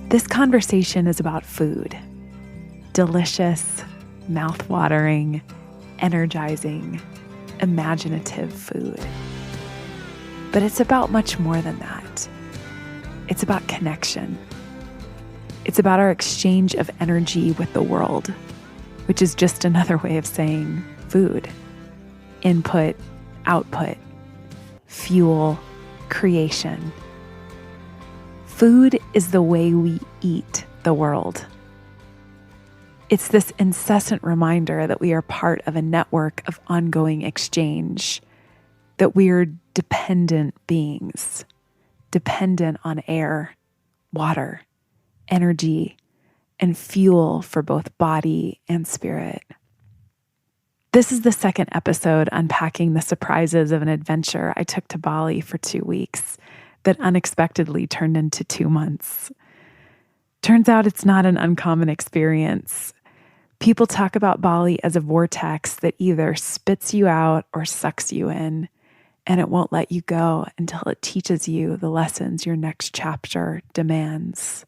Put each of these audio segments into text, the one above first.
This conversation is about food. Delicious, mouth-watering, energizing, imaginative food. But it's about much more than that. It's about connection. It's about our exchange of energy with the world, which is just another way of saying food. Input, output, fuel, creation. Food is the way we eat the world. It's this incessant reminder that we are part of a network of ongoing exchange, that we are dependent beings, dependent on air, water, energy, and fuel for both body and spirit. This is the second episode unpacking the surprises of an adventure I took to Bali for 2 weeks that unexpectedly turned into 2 months. Turns out it's not an uncommon experience. People talk about Bali as a vortex that either spits you out or sucks you in, and it won't let you go until it teaches you the lessons your next chapter demands.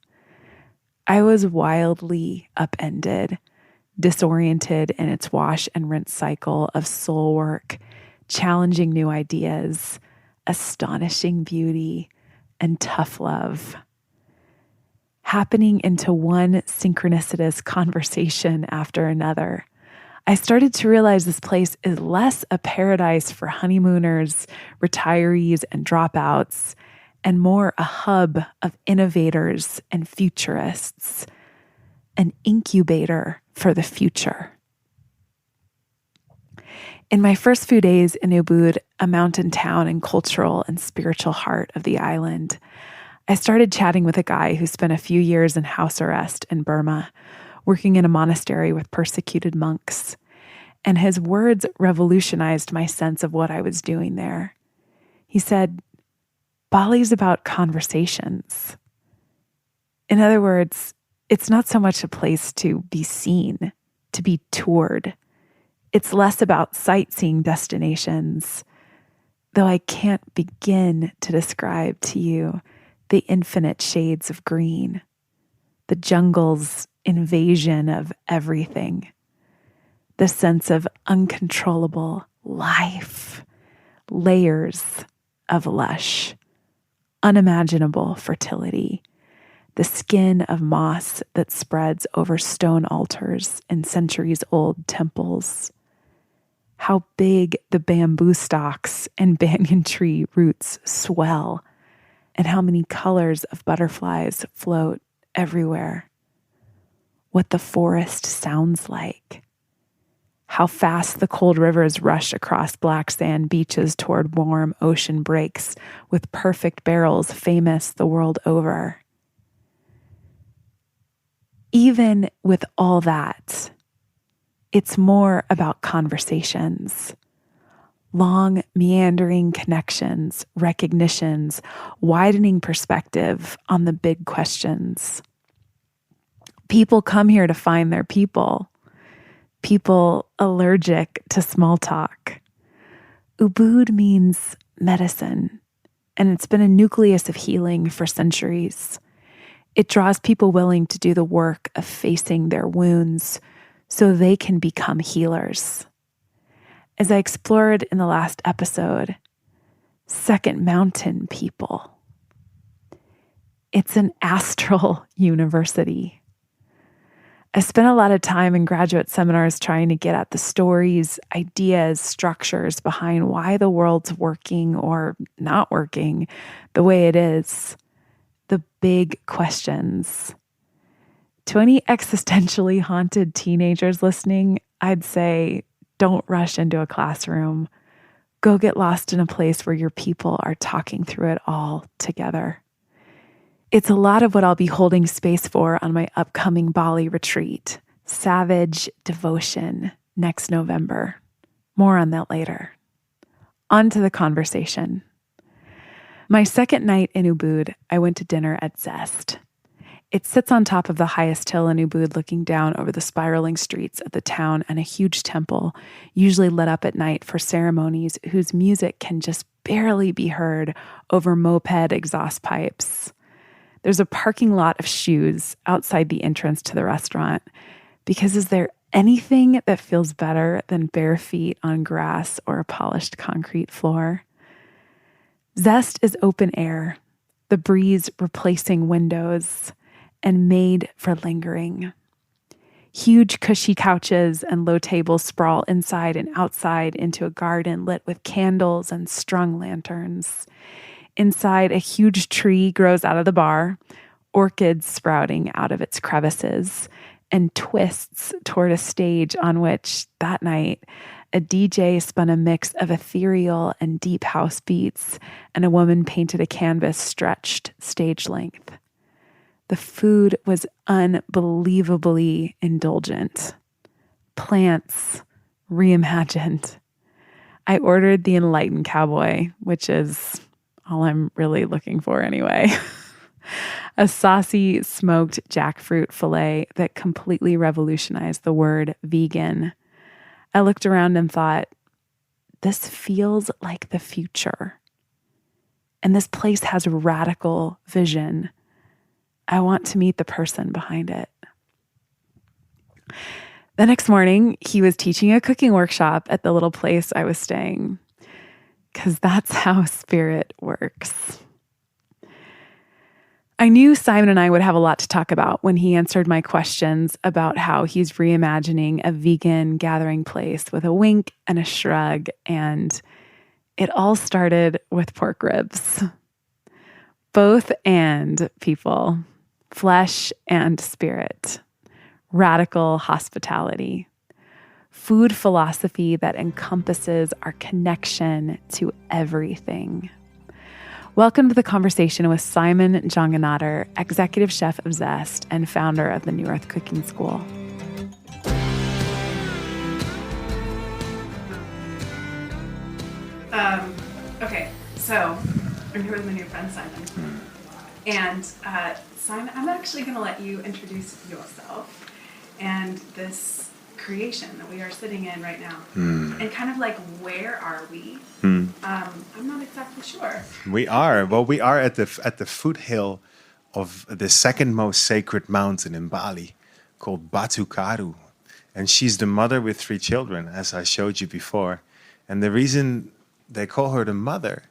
I was wildly upended, disoriented in its wash and rinse cycle of soul work, challenging new ideas, astonishing beauty, and tough love. Happening into one synchronicitous conversation after another, I started to realize this place is less a paradise for honeymooners, retirees, and dropouts, and more a hub of innovators and futurists, an incubator for the future. In my first few days in Ubud, a mountain town and cultural and spiritual heart of the island, I started chatting with a guy who spent a few years in house arrest in Burma, working in a monastery with persecuted monks, and his words revolutionized my sense of what I was doing there. He said, "Bali's about conversations." In other words, it's not so much a place to be seen, to be toured. It's less about sightseeing destinations, though I can't begin to describe to you the infinite shades of green, the jungle's invasion of everything, the sense of uncontrollable life, layers of lush, unimaginable fertility, the skin of moss that spreads over stone altars in centuries-old temples, how big the bamboo stalks and banyan tree roots swell, and how many colors of butterflies float everywhere. What the forest sounds like. How fast the cold rivers rush across black sand beaches toward warm ocean breaks with perfect barrels famous the world over. Even with all that, it's more about conversations. Long, meandering connections, recognitions, widening perspective on the big questions. People come here to find their people. People allergic to small talk. Ubud means medicine, and it's been a nucleus of healing for centuries. It draws people willing to do the work of facing their wounds so they can become healers. As I explored in the last episode, Second Mountain people. It's an astral university. I spent a lot of time in graduate seminars trying to get at the stories, ideas, structures behind why the world's working or not working the way it is. The big questions. To any existentially haunted teenagers listening, I'd say, don't rush into a classroom. Go get lost in a place where your people are talking through it all together. It's a lot of what I'll be holding space for on my upcoming Bali retreat, Savage Devotion, next November. More on that later. On to the conversation. My second night in Ubud, I went to dinner at Zest. It sits on top of the highest hill in Ubud, looking down over the spiraling streets of the town and a huge temple, usually lit up at night for ceremonies whose music can just barely be heard over moped exhaust pipes. There's a parking lot of shoes outside the entrance to the restaurant, because is there anything that feels better than bare feet on grass or a polished concrete floor? Zest is open air, the breeze replacing windows, and made for lingering. Huge cushy couches and low tables sprawl inside and outside into a garden lit with candles and strung lanterns. Inside, a huge tree grows out of the bar, orchids sprouting out of its crevices, and twists toward a stage on which, that night, a DJ spun a mix of ethereal and deep house beats, and a woman painted a canvas stretched stage length. The food was unbelievably indulgent. Plants reimagined. I ordered the Enlightened Cowboy, which is all I'm really looking for anyway. A saucy smoked jackfruit fillet that completely revolutionized the word vegan. I looked around and thought, this feels like the future. And this place has radical vision. I want to meet the person behind it. The next morning, he was teaching a cooking workshop at the little place I was staying, because that's how spirit works. I knew Simon and I would have a lot to talk about when he answered my questions about how he's reimagining a vegan gathering place with a wink and a shrug, and it all started with pork ribs. Both and, people. Flesh and spirit. Radical hospitality. Food philosophy that encompasses our connection to everything. Welcome to the conversation with Simon Jongenotter, executive chef of Zest and founder of the New Earth Cooking School. Okay, so I'm here with my new friend Simon. And Simon, I'm actually going to let you introduce yourself and this creation that we are sitting in right now. And kind of like, where are we? I'm not exactly sure. We are at the foothill of the second most sacred mountain in Bali, called Batu Karu. And she's the mother with 3 children, as I showed you before. And the reason they call her the mother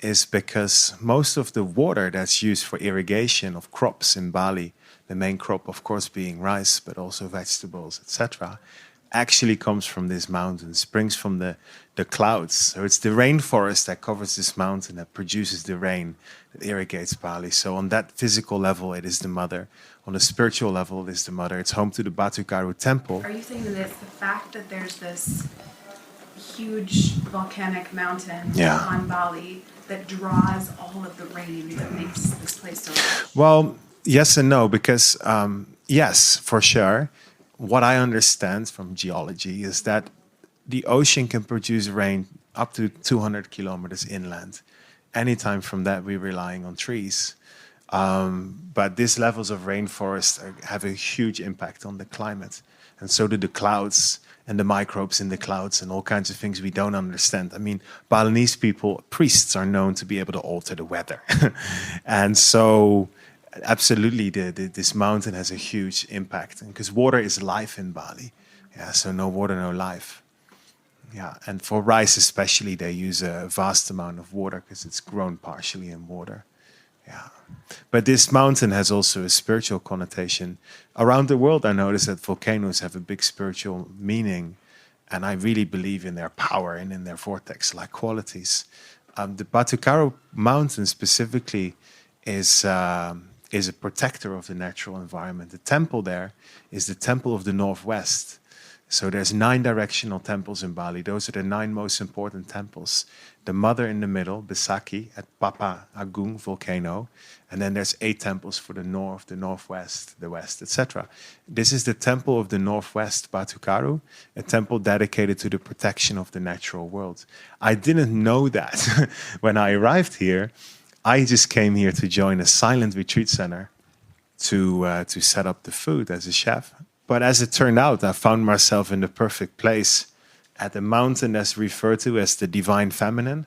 is because most of the water that's used for irrigation of crops in Bali, the main crop, of course, being rice, but also vegetables, etc., actually comes from this mountain, springs from the clouds. So it's the rainforest that covers this mountain that produces the rain that irrigates Bali. So on that physical level, it is the mother. On a spiritual level, it is the mother. It's home to the Batu Karu temple. Are you saying that it's the fact that there's this huge volcanic mountain on Bali that draws all of the rain that makes this place so rich? Well, yes and no, because yes, for sure. What I understand from geology is that the ocean can produce rain up to 200 kilometers inland. Anytime from that, we're relying on trees. But these levels of rainforest have a huge impact on the climate. And so do the clouds and the microbes in the clouds and all kinds of things we don't understand. I mean, Balinese people, priests, are known to be able to alter the weather. And so absolutely, this mountain has a huge impact. Because water is life in Bali. Yeah, so no water, no life. Yeah, and for rice especially, they use a vast amount of water because it's grown partially in water. Yeah, but this mountain has also a spiritual connotation. Around the world, I notice that volcanoes have a big spiritual meaning, and I really believe in their power and in their vortex-like qualities. The Batu Karu mountain specifically is a protector of the natural environment. The temple there is the temple of the Northwest. So there's 9 directional temples in Bali. Those are the 9 most important temples. The mother in the middle, Besaki, at Papa Agung volcano. And then there's 8 temples for the north, the northwest, the west, etc. This is the temple of the Northwest, Batu Karu, a temple dedicated to the protection of the natural world. I didn't know that when I arrived here. I just came here to join a silent retreat center to set up the food as a chef. But as it turned out, I found myself in the perfect place at a mountain that's referred to as the divine feminine.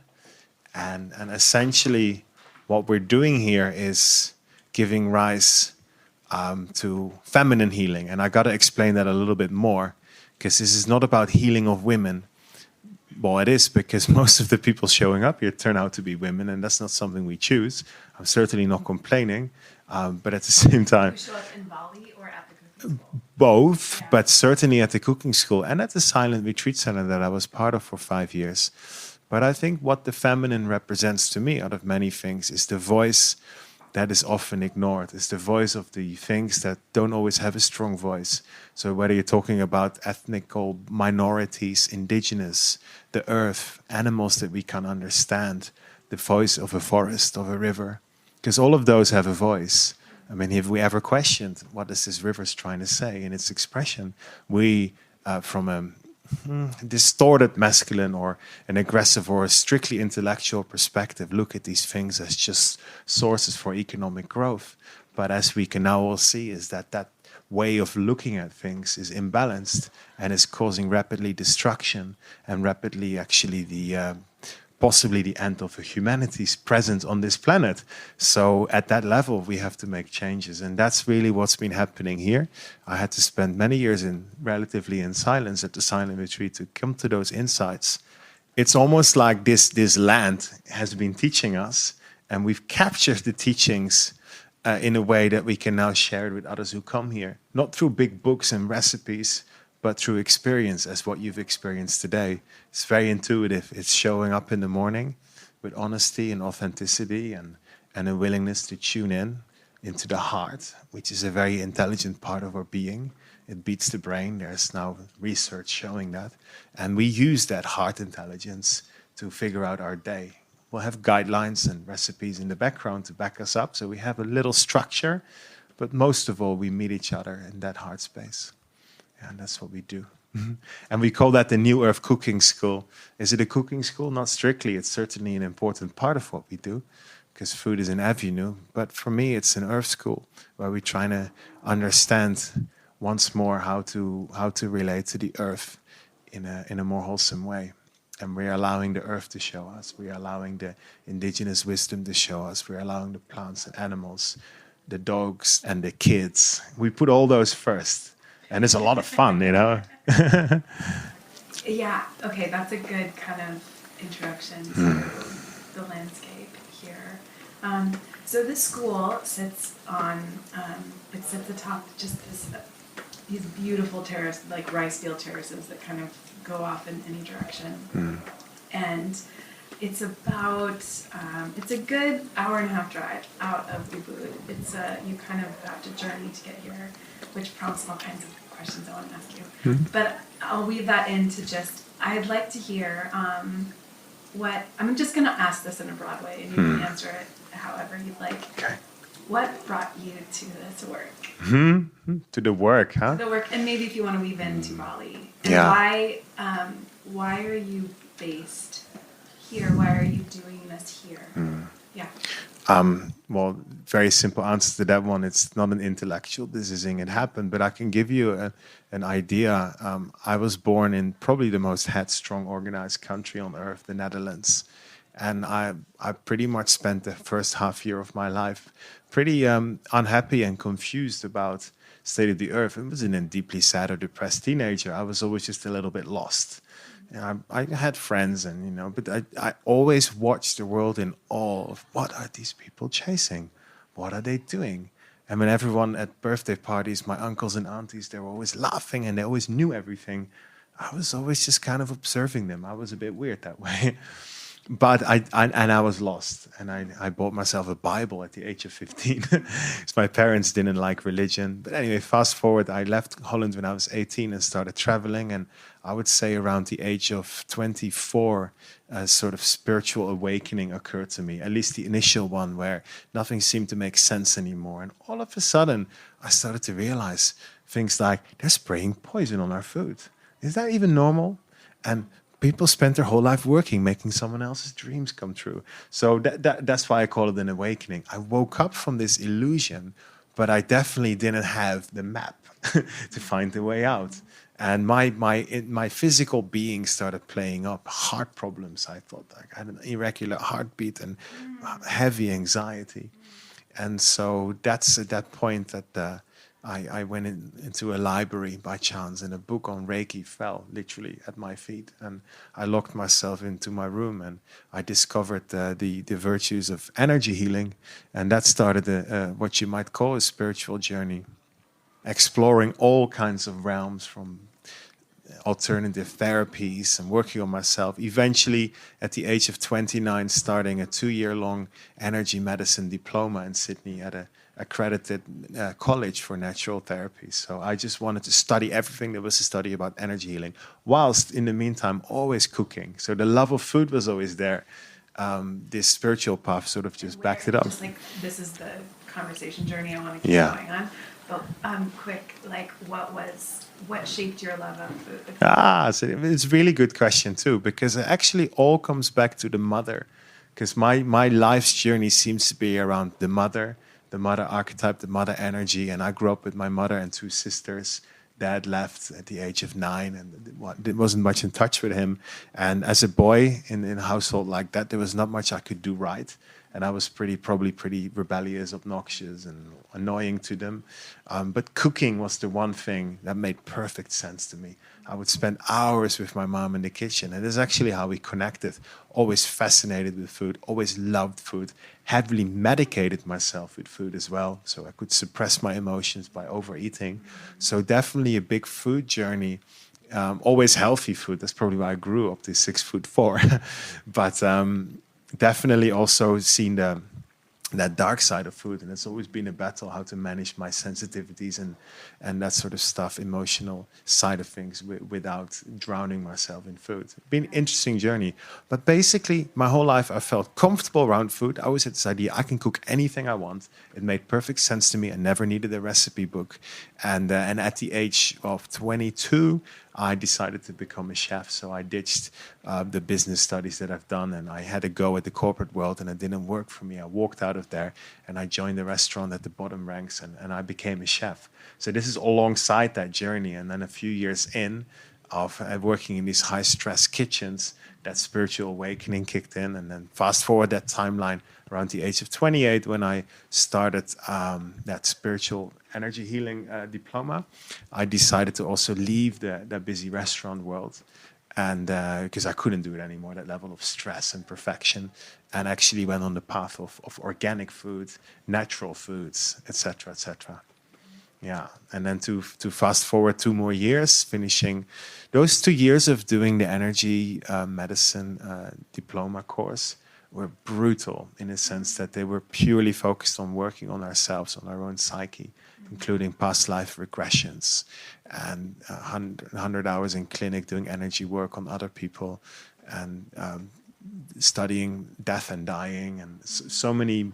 And essentially what we're doing here is giving rise to feminine healing. And I got to explain that a little bit more, because this is not about healing of women. Well, it is, because most of the people showing up here turn out to be women, and that's not something we choose. I'm certainly not complaining, but at the same time, You show up in Bali or at the cooking school? both, but certainly at the cooking school and at the silent retreat center that I was part of for 5 years. But I think what the feminine represents to me, out of many things, is the voice that is often ignored. It's the voice of the things that don't always have a strong voice. So whether you're talking about ethnical minorities, indigenous, the earth, animals that we can understand, the voice of a forest, of a river, because all of those have a voice. I mean, have we ever questioned what is this river trying to say in its expression? We, from a distorted masculine or an aggressive or a strictly intellectual perspective, look at these things as just sources for economic growth. But as we can now all see, is that that way of looking at things is imbalanced and is causing rapidly destruction and rapidly actually the possibly the end of humanity's presence on this planet. So at that level, we have to make changes. And that's really what's been happening here. I had to spend many years relatively in silence at the silent retreat to come to those insights. It's almost like this land has been teaching us, and we've captured the teachings in a way that we can now share it with others who come here. Not through big books and recipes, but through experience, as what you've experienced today. It's very intuitive. It's showing up in the morning with honesty and authenticity and a willingness to tune in into the heart, which is a very intelligent part of our being. It beats the brain. There's now research showing that. And we use that heart intelligence to figure out our day. We'll have guidelines and recipes in the background to back us up, so we have a little structure, but most of all, we meet each other in that heart space. And that's what we do. And we call that the New Earth Cooking School. Is it a cooking school? Not strictly. It's certainly an important part of what we do, because food is an avenue. But for me, it's an earth school where we're trying to understand once more how to relate to the earth in a more wholesome way. And we're allowing the earth to show us. We're allowing the indigenous wisdom to show us. We're allowing the plants and animals, the dogs and the kids. We put all those first. And it's a lot of fun, you know? Yeah, okay, that's a good kind of introduction to the landscape here. So this school sits on, it sits atop just these beautiful terraces, like rice field terraces that kind of go off in any direction. And it's about, it's a good hour and a half drive out of Ubud. It's you kind of have to journey to get here, which prompts all kinds of questions I want to ask you. But I'll weave that into just, I'd like to hear what, I'm just going to ask this in a broad way, and you can answer it however you'd like. Okay. What brought you to this work? To the work, huh? To the work, and maybe if you want to weave into Bali. And Yeah. why are you based here? Why are you doing this here? Yeah. Well, very simple answer to that one. It's not an intellectual decision. It happened, but I can give you an idea. I was born in probably the most headstrong, organized country on earth, the Netherlands. And I pretty much spent the first half year of my life pretty unhappy and confused about state of the earth. I wasn't a deeply sad or depressed teenager. I was always just a little bit lost. And I had friends, and but I always watched the world in awe of what are these people chasing? What are they doing? And when everyone at birthday parties, my uncles and aunties, they were always laughing and they always knew everything. I was always just kind of observing them. I was a bit weird that way. But I was lost, and I bought myself a Bible at the age of 15 because my parents didn't like religion. But anyway, fast forward, I left Holland when I was 18 and started traveling. And I would say around the age of 24, a sort of spiritual awakening occurred to me, at least the initial one, where nothing seemed to make sense anymore. And all of a sudden, I started to realize things like they're spraying poison on our food. Is that even normal? And people spend their whole life working, making someone else's dreams come true. So that's why I call it an awakening. I woke up from this illusion, but I definitely didn't have the map to find the way out. And my physical being started playing up. Heart problems, I thought. I had an irregular heartbeat and heavy anxiety. And so that's at that point that I went into a library by chance, and a book on Reiki fell literally at my feet. And I locked myself into my room, and I discovered the virtues of energy healing. And that started what you might call a spiritual journey, exploring all kinds of realms, from alternative therapies and working on myself. Eventually, at the age of 29, starting a 2-year-long energy medicine diploma in Sydney at a accredited college for natural therapy. So I just wanted to study everything there was to study about energy healing, whilst in the meantime always cooking. So the love of food was always there. This spiritual path sort of just backed it up. Just like this is the conversation journey I want to keep going on. But quick, like what shaped your love of food? So it's a really good question too, because it actually all comes back to the mother. Because my life's journey seems to be around the mother archetype, the mother energy. And I grew up with my mother and 2 sisters. Dad left at the age of 9 and wasn't much in touch with him. And as a boy in a household like that, there was not much I could do right. And I was probably pretty rebellious, obnoxious, and annoying to them. But cooking was the one thing that made perfect sense to me. I would spend hours with my mom in the kitchen, and that's actually how we connected. Always fascinated with food, always loved food, heavily medicated myself with food as well, so I could suppress my emotions by overeating. So definitely a big food journey. Always healthy food. That's probably why I grew up to 6'4". But definitely also seen that dark side of food, and it's always been a battle how to manage my sensitivities and that sort of stuff, emotional side of things, without drowning myself in food. It's been an interesting journey, but basically my whole life I felt comfortable around food. I always had this idea I can cook anything I want. It made perfect sense to me. I never needed a recipe book, and at the age of 22 I decided to become a chef. So I ditched the business studies that I've done, and I had a go at the corporate world, and it didn't work for me. I walked out of there, and I joined a restaurant at the bottom ranks, and I became a chef. So this is alongside that journey. And then a few years in of working in these high-stress kitchens, that spiritual awakening kicked in. And then fast forward that timeline, around the age of 28, when I started that spiritual energy healing diploma, I decided to also leave the busy restaurant world, and because I couldn't do it anymore, that level of stress and perfection, and actually went on the path of organic food, natural foods, etc., etc. Yeah, and then to fast forward 2 more years, finishing those 2 years of doing the energy medicine diploma course were brutal, in a sense that they were purely focused on working on ourselves, on our own psyche, including past life regressions, and 100 hours in clinic doing energy work on other people, and studying death and dying, and so many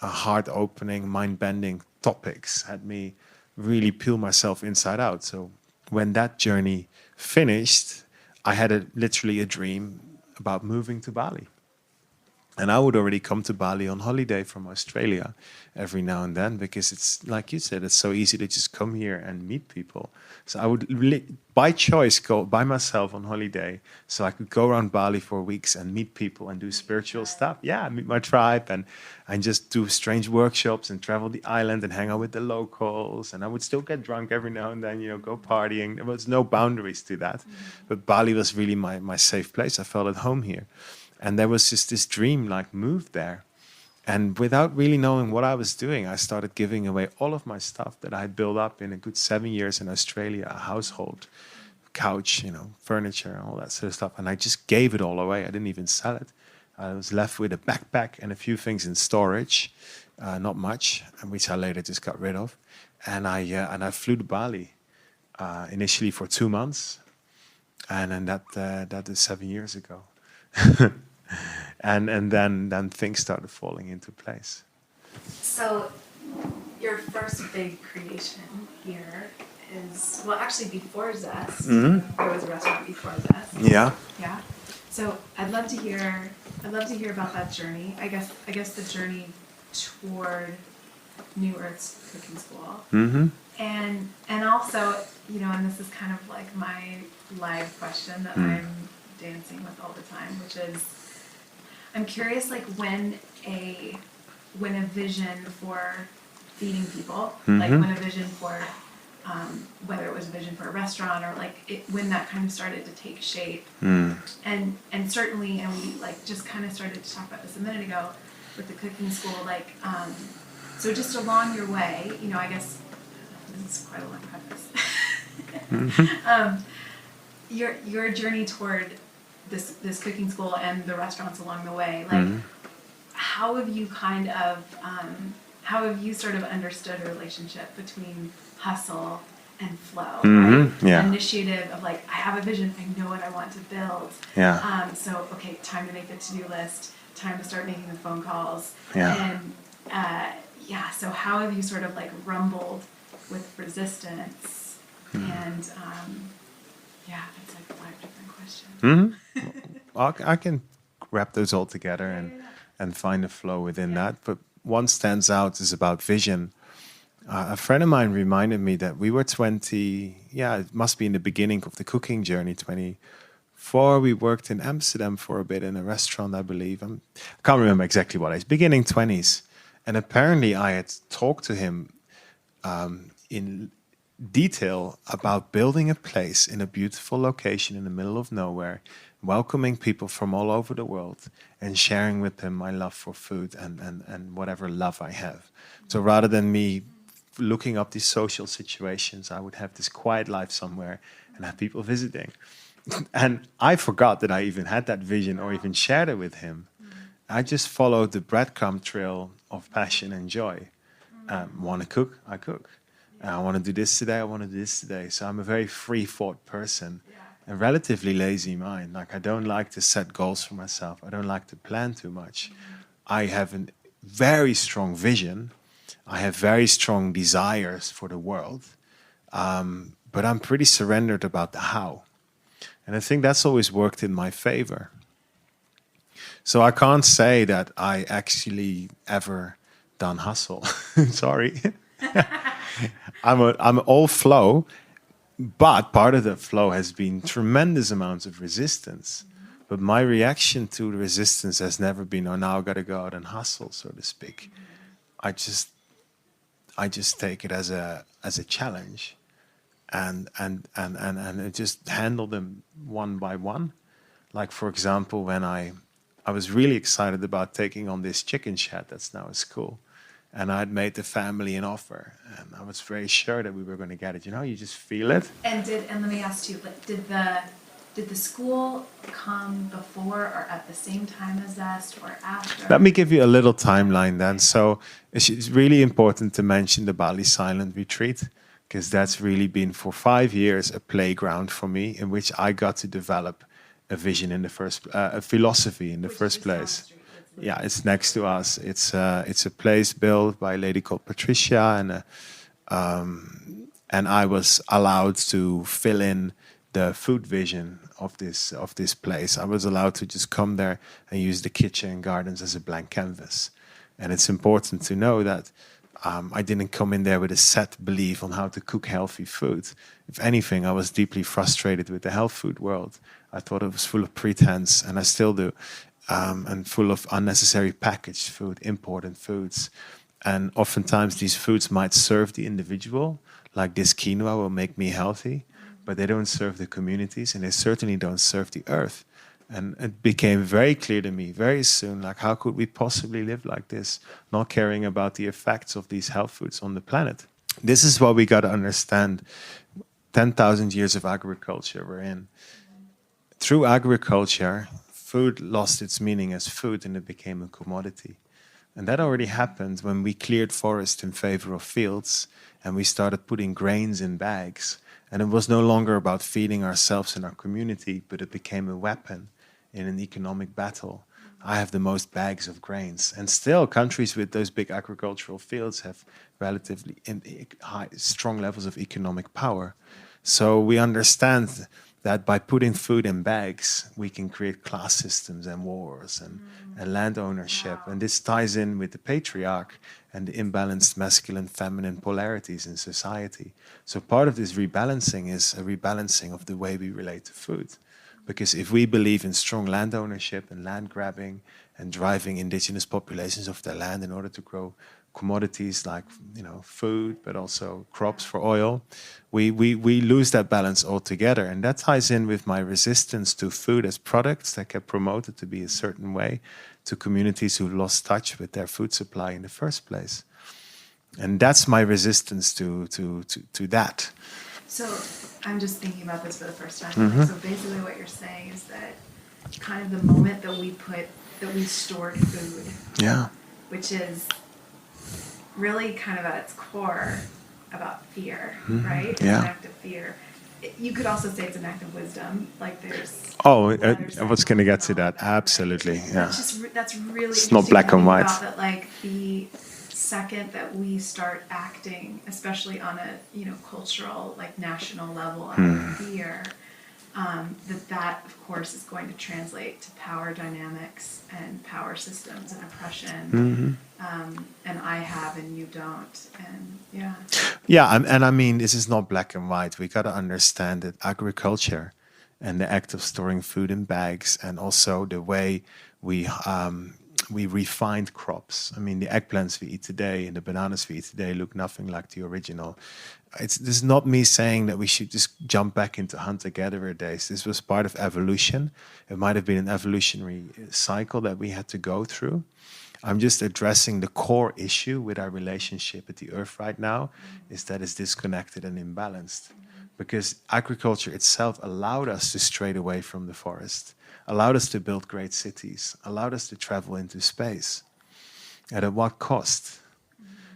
heart-opening, mind-bending topics had me really peel myself inside out. So when that journey finished, I had literally a dream about moving to Bali. And I would already come to Bali on holiday from Australia every now and then, because it's, like you said, it's so easy to just come here and meet people. So I would, by choice, go by myself on holiday so I could go around Bali for weeks and meet people and do spiritual stuff. Yeah, meet my tribe and just do strange workshops and travel the island and hang out with the locals. And I would still get drunk every now and then, go partying. There was no boundaries to that. But Bali was really my safe place. I felt at home here. And there was just this dream, like, moved there. And without really knowing what I was doing, I started giving away all of my stuff that I had built up in a good 7 years in Australia, a household, couch, furniture, and all that sort of stuff. And I just gave it all away. I didn't even sell it. I was left with a backpack and a few things in storage, not much, which I later just got rid of. And I flew to Bali initially for 2 months. And then that is 7 years ago. and then things started falling into place. So your first big creation here is, well, actually before Zest, there was a restaurant before Zest. Yeah. Yeah. So I'd love to hear about that journey. I guess the journey toward New Earth's cooking school. Mm-hmm. And also, and this is kind of like my live question that I'm dancing with all the time, which is, I'm curious, like, when when a vision for feeding people, like when a vision for, whether it was a vision for a restaurant or like when that kind of started to take shape. And certainly, and we like just kind of started to talk about this a minute ago with the cooking school, like, so just along your way, you know, I guess this is quite a long preface. Your journey toward this cooking school and the restaurants along the way, like, how have you kind of, how have you sort of understood a relationship between hustle and flow, right? Yeah. Initiative of like, I have a vision, I know what I want to build. Yeah. So, okay, time to make the to-do list, time to start making the phone calls. Yeah. And so how have you sort of like rumbled with resistance? And it's like 5 different questions. Well, I can wrap those all together and find a flow within that. But one stands out is about vision. A friend of mine reminded me that we were 20, it must be in the beginning of the cooking journey, 24. We worked in Amsterdam for a bit in a restaurant, I believe. I can't remember exactly what age, beginning 20s. And apparently I had talked to him in detail about building a place in a beautiful location in the middle of nowhere, welcoming people from all over the world and sharing with them my love for food and whatever love I have. So rather than me looking up these social situations, I would have this quiet life somewhere and have people visiting. And I forgot that I even had that vision or even shared it with him. I just followed the breadcrumb trail of passion and joy. Want to cook? I cook. I want to do this today, I want to do this today. So I'm a very free-thought person, a relatively lazy mind. Like, I don't like to set goals for myself. I don't like to plan too much. I have a very strong vision. I have very strong desires for the world. But I'm pretty surrendered about the how. And I think that's always worked in my favor. So I can't say that I actually ever done hustle. Sorry. I'm all flow, but part of the flow has been tremendous amounts of resistance. But my reaction to the resistance has never been, oh, now I got to go out and hustle, so to speak. I just take it as a challenge, and just handle them one by one. Like, for example, when I was really excited about taking on this chicken shed that's now a school. And I'd made the family an offer, and I was very sure that we were going to get it. You know, you just feel it. And let me ask you, like, did the school come before or at the same time as Zest or after? Let me give you a little timeline then. So it's really important to mention the Bali Silent Retreat, because that's really been for 5 years a playground for me in which I got to develop a vision in the first, a philosophy in the first place. Yeah, it's next to us. It's a place built by a lady called Patricia, and I was allowed to fill in the food vision of this place. I was allowed to just come there and use the kitchen and gardens as a blank canvas. And it's important to know that I didn't come in there with a set belief on how to cook healthy food. If anything, I was deeply frustrated with the health food world. I thought it was full of pretense, and I still do. And full of unnecessary packaged food, imported foods. And oftentimes these foods might serve the individual, like this quinoa will make me healthy, but they don't serve the communities, and they certainly don't serve the earth. And it became very clear to me very soon, like, how could we possibly live like this, not caring about the effects of these health foods on the planet? This is what we got to understand. 10,000 years of agriculture we're in. Through agriculture, food lost its meaning as food and it became a commodity. And that already happened when we cleared forest in favor of fields and we started putting grains in bags. And it was no longer about feeding ourselves and our community, but it became a weapon in an economic battle. I have the most bags of grains. And still, countries with those big agricultural fields have relatively strong levels of economic power. So we understand that by putting food in bags, we can create class systems and wars and land ownership. And this ties in with the patriarch and the imbalanced masculine-feminine polarities in society. So part of this rebalancing is a rebalancing of the way we relate to food. Because if we believe in strong land ownership and land grabbing and driving indigenous populations of their land in order to grow commodities like food, but also crops for oil, we lose that balance altogether. And that ties in with my resistance to food as products that get promoted to be a certain way to communities who lost touch with their food supply in the first place. And that's my resistance to that. So I'm just thinking about this for the first time. Like, so basically what you're saying is that kind of the moment that we stored food, which is really kind of at its core about fear, right? It's an act of fear. You could also say it's an act of wisdom. Like there's. I was going to get to that. Absolutely, yeah. That's really. It's not black and white. About that, like the second that we start acting, especially on a cultural, like national level, on fear, that of course is going to translate to power dynamics and power systems and oppression. And I have and you don't, and and I mean, this is not black and white. We got to understand that agriculture and the act of storing food in bags, and also the way we refined crops. I mean, the eggplants we eat today and the bananas we eat today look nothing like the original. This is not me saying that we should just jump back into hunter-gatherer days. This was part of evolution. It might have been an evolutionary cycle that we had to go through. I'm just addressing the core issue with our relationship with the earth right now, is that it's disconnected and imbalanced. Because agriculture itself allowed us to stray away from the forest, allowed us to build great cities, allowed us to travel into space. And at what cost?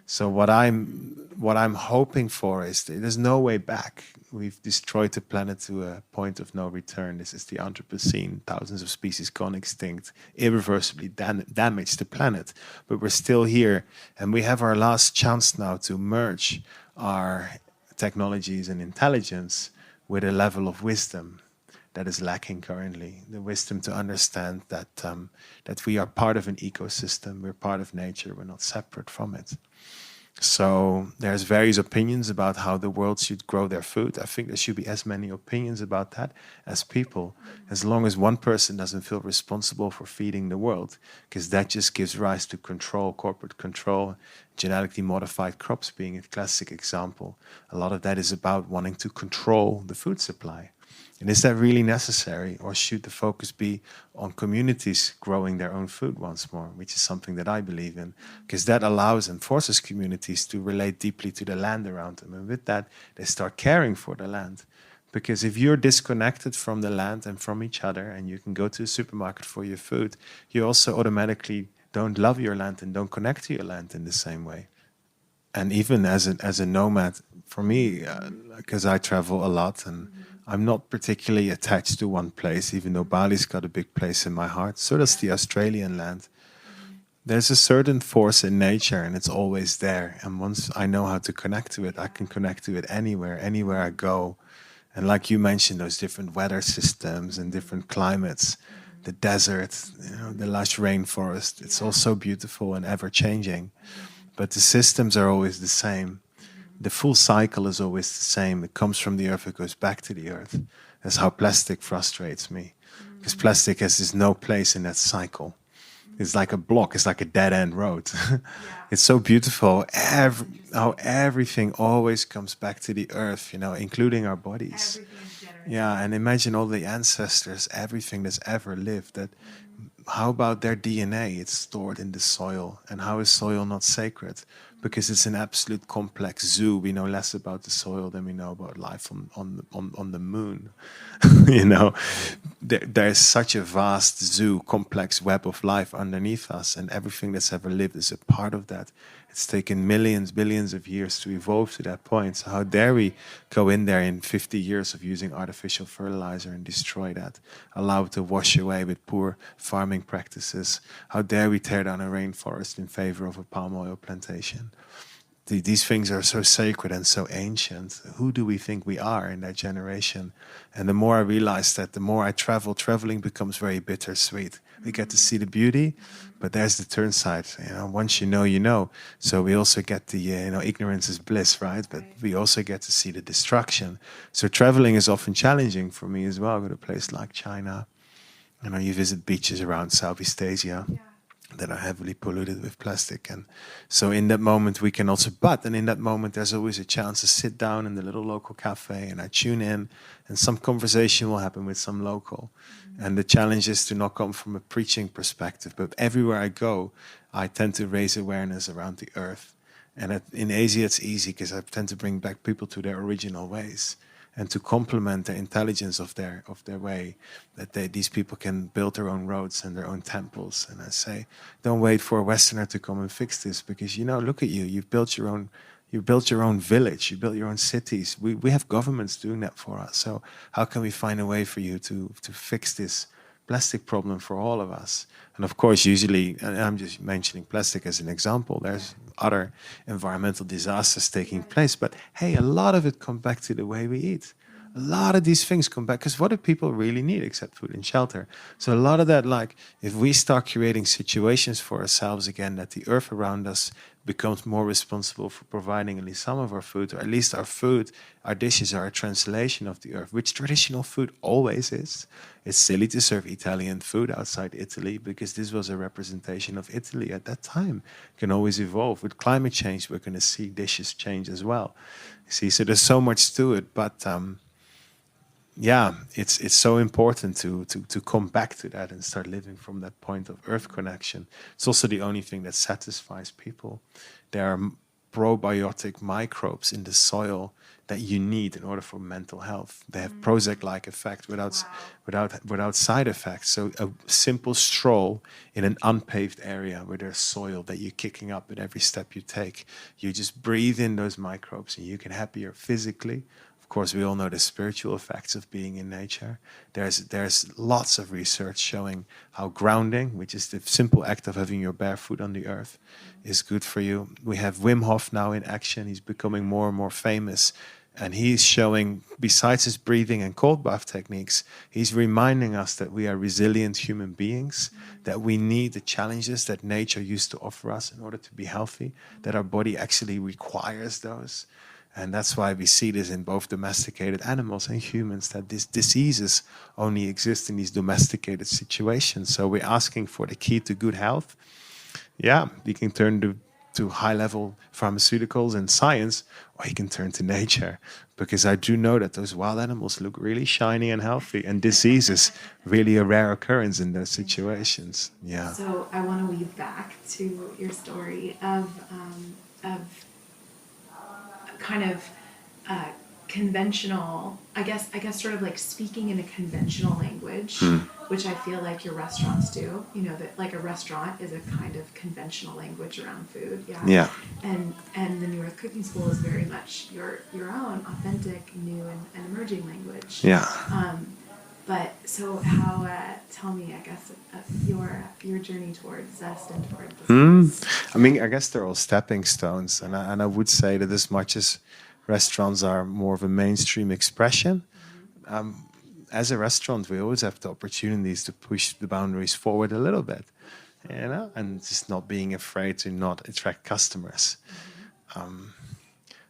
So what I'm hoping for is that there's no way back. We've destroyed the planet to a point of no return. This is the Anthropocene. Thousands of species gone extinct, irreversibly damaged the planet. But we're still here, and we have our last chance now to merge our technologies and intelligence with a level of wisdom that is lacking currently. The wisdom to understand that we are part of an ecosystem, we're part of nature, we're not separate from it. So there's various opinions about how the world should grow their food. I think there should be as many opinions about that as people, as long as one person doesn't feel responsible for feeding the world, because that just gives rise to control, corporate control, genetically modified crops being a classic example. A lot of that is about wanting to control the food supply. And is that really necessary, or should the focus be on communities growing their own food once more, which is something that I believe in, because that allows and forces communities to relate deeply to the land around them. And with that, they start caring for the land. Because if you're disconnected from the land and from each other, and you can go to a supermarket for your food, you also automatically don't love your land and don't connect to your land in the same way. And even as a nomad, for me, because I travel a lot and I'm not particularly attached to one place, even though Bali's got a big place in my heart. So does the Australian land. There's a certain force in nature, and it's always there. And once I know how to connect to it, I can connect to it anywhere I go. And like you mentioned, those different weather systems and different climates, the desert, the lush rainforest, it's all so beautiful and ever-changing. But the systems are always the same. The full cycle is always the same. It comes from the earth, it goes back to the earth. That's how plastic frustrates me. Because plastic has this no place in that cycle. It's like a block, it's like a dead-end road. It's so beautiful how everything always comes back to the earth, including our bodies. Yeah, and imagine all the ancestors, everything that's ever lived. How about their DNA? It's stored in the soil. And how is soil not sacred? Because it's an absolute complex zoo. We know less about the soil than we know about life on the moon. There's such a vast zoo, complex web of life underneath us, and everything that's ever lived is a part of that. It's taken millions, billions of years to evolve to that point. So how dare we go in there in 50 years of using artificial fertilizer and destroy that, allow it to wash away with poor farming practices? How dare we tear down a rainforest in favor of a palm oil plantation? These things are so sacred and so ancient. Who do we think we are in that generation? And the more I realize that, the more I travel, traveling becomes very bittersweet. We get to see the beauty, but there's the turn side. Once you know, you know. So we also get the, ignorance is bliss, right? But we also get to see the destruction. So traveling is often challenging for me as well. I go to a place like China. You visit beaches around Southeast Asia. Yeah. that are heavily polluted with plastic. And so in that moment we can also, but and in that moment there's always a chance to sit down in the little local cafe and I tune in and some conversation will happen with some local. And the challenge is to not come from a preaching perspective, but everywhere I go, I tend to raise awareness around the earth. And in Asia, it's easy because I tend to bring back people to their original ways and to complement the intelligence of their way, that these people can build their own roads and their own temples. And I say, don't wait for a Westerner to come and fix this, because look at you. You built your own village. You built your own cities. We have governments doing that for us. So how can we find a way for you to fix this plastic problem for all of us? And of course, usually, and I'm just mentioning plastic as an example, there's other environmental disasters taking place. But hey, a lot of it comes back to the way we eat. A lot of these things come back, because what do people really need except food and shelter? So a lot of that, like, if we start creating situations for ourselves again, that the earth around us becomes more responsible for providing at least some of our food, or at least our food, our dishes are a translation of the earth, which traditional food always is. It's silly to serve Italian food outside Italy, because this was a representation of Italy at that time. It can always evolve. With climate change, we're going to see dishes change as well. See, so there's so much to it, but yeah, it's so important to come back to that and start living from that point of earth connection. It's also the only thing that satisfies people. There are probiotic microbes in the soil that you need in order for mental health. They have Prozac-like effect without side effects. So a simple stroll in an unpaved area where there's soil that you're kicking up at every step you take, you just breathe in those microbes and you get happier physically. Of course, we all know the spiritual effects of being in nature. There's lots of research showing how grounding, which is the simple act of having your bare foot on the earth, is good for you. We have Wim Hof now in action. He's becoming more and more famous. And he's showing, besides his breathing and cold bath techniques, he's reminding us that we are resilient human beings, that we need the challenges that nature used to offer us in order to be healthy, that our body actually requires those. And that's why we see this in both domesticated animals and humans, that these diseases only exist in these domesticated situations. So we're asking for the key to good health. Yeah, we can turn to high-level pharmaceuticals and science, or you can turn to nature. Because I do know that those wild animals look really shiny and healthy, and disease is really a rare occurrence in those situations. Yeah. So I want to weave back to your story of kind of conventional, I guess sort of like speaking in a conventional language, which I feel like your restaurants do. That like a restaurant is a kind of conventional language around food. Yeah. And the New Earth Cooking School is very much your own authentic, new and emerging language. Yeah. But so how? Tell me, I guess, your journey towards zest and towards this. I mean, I guess they're all stepping stones, and I would say that as much as restaurants are more of a mainstream expression, as a restaurant, we always have the opportunities to push the boundaries forward a little bit, and just not being afraid to not attract customers.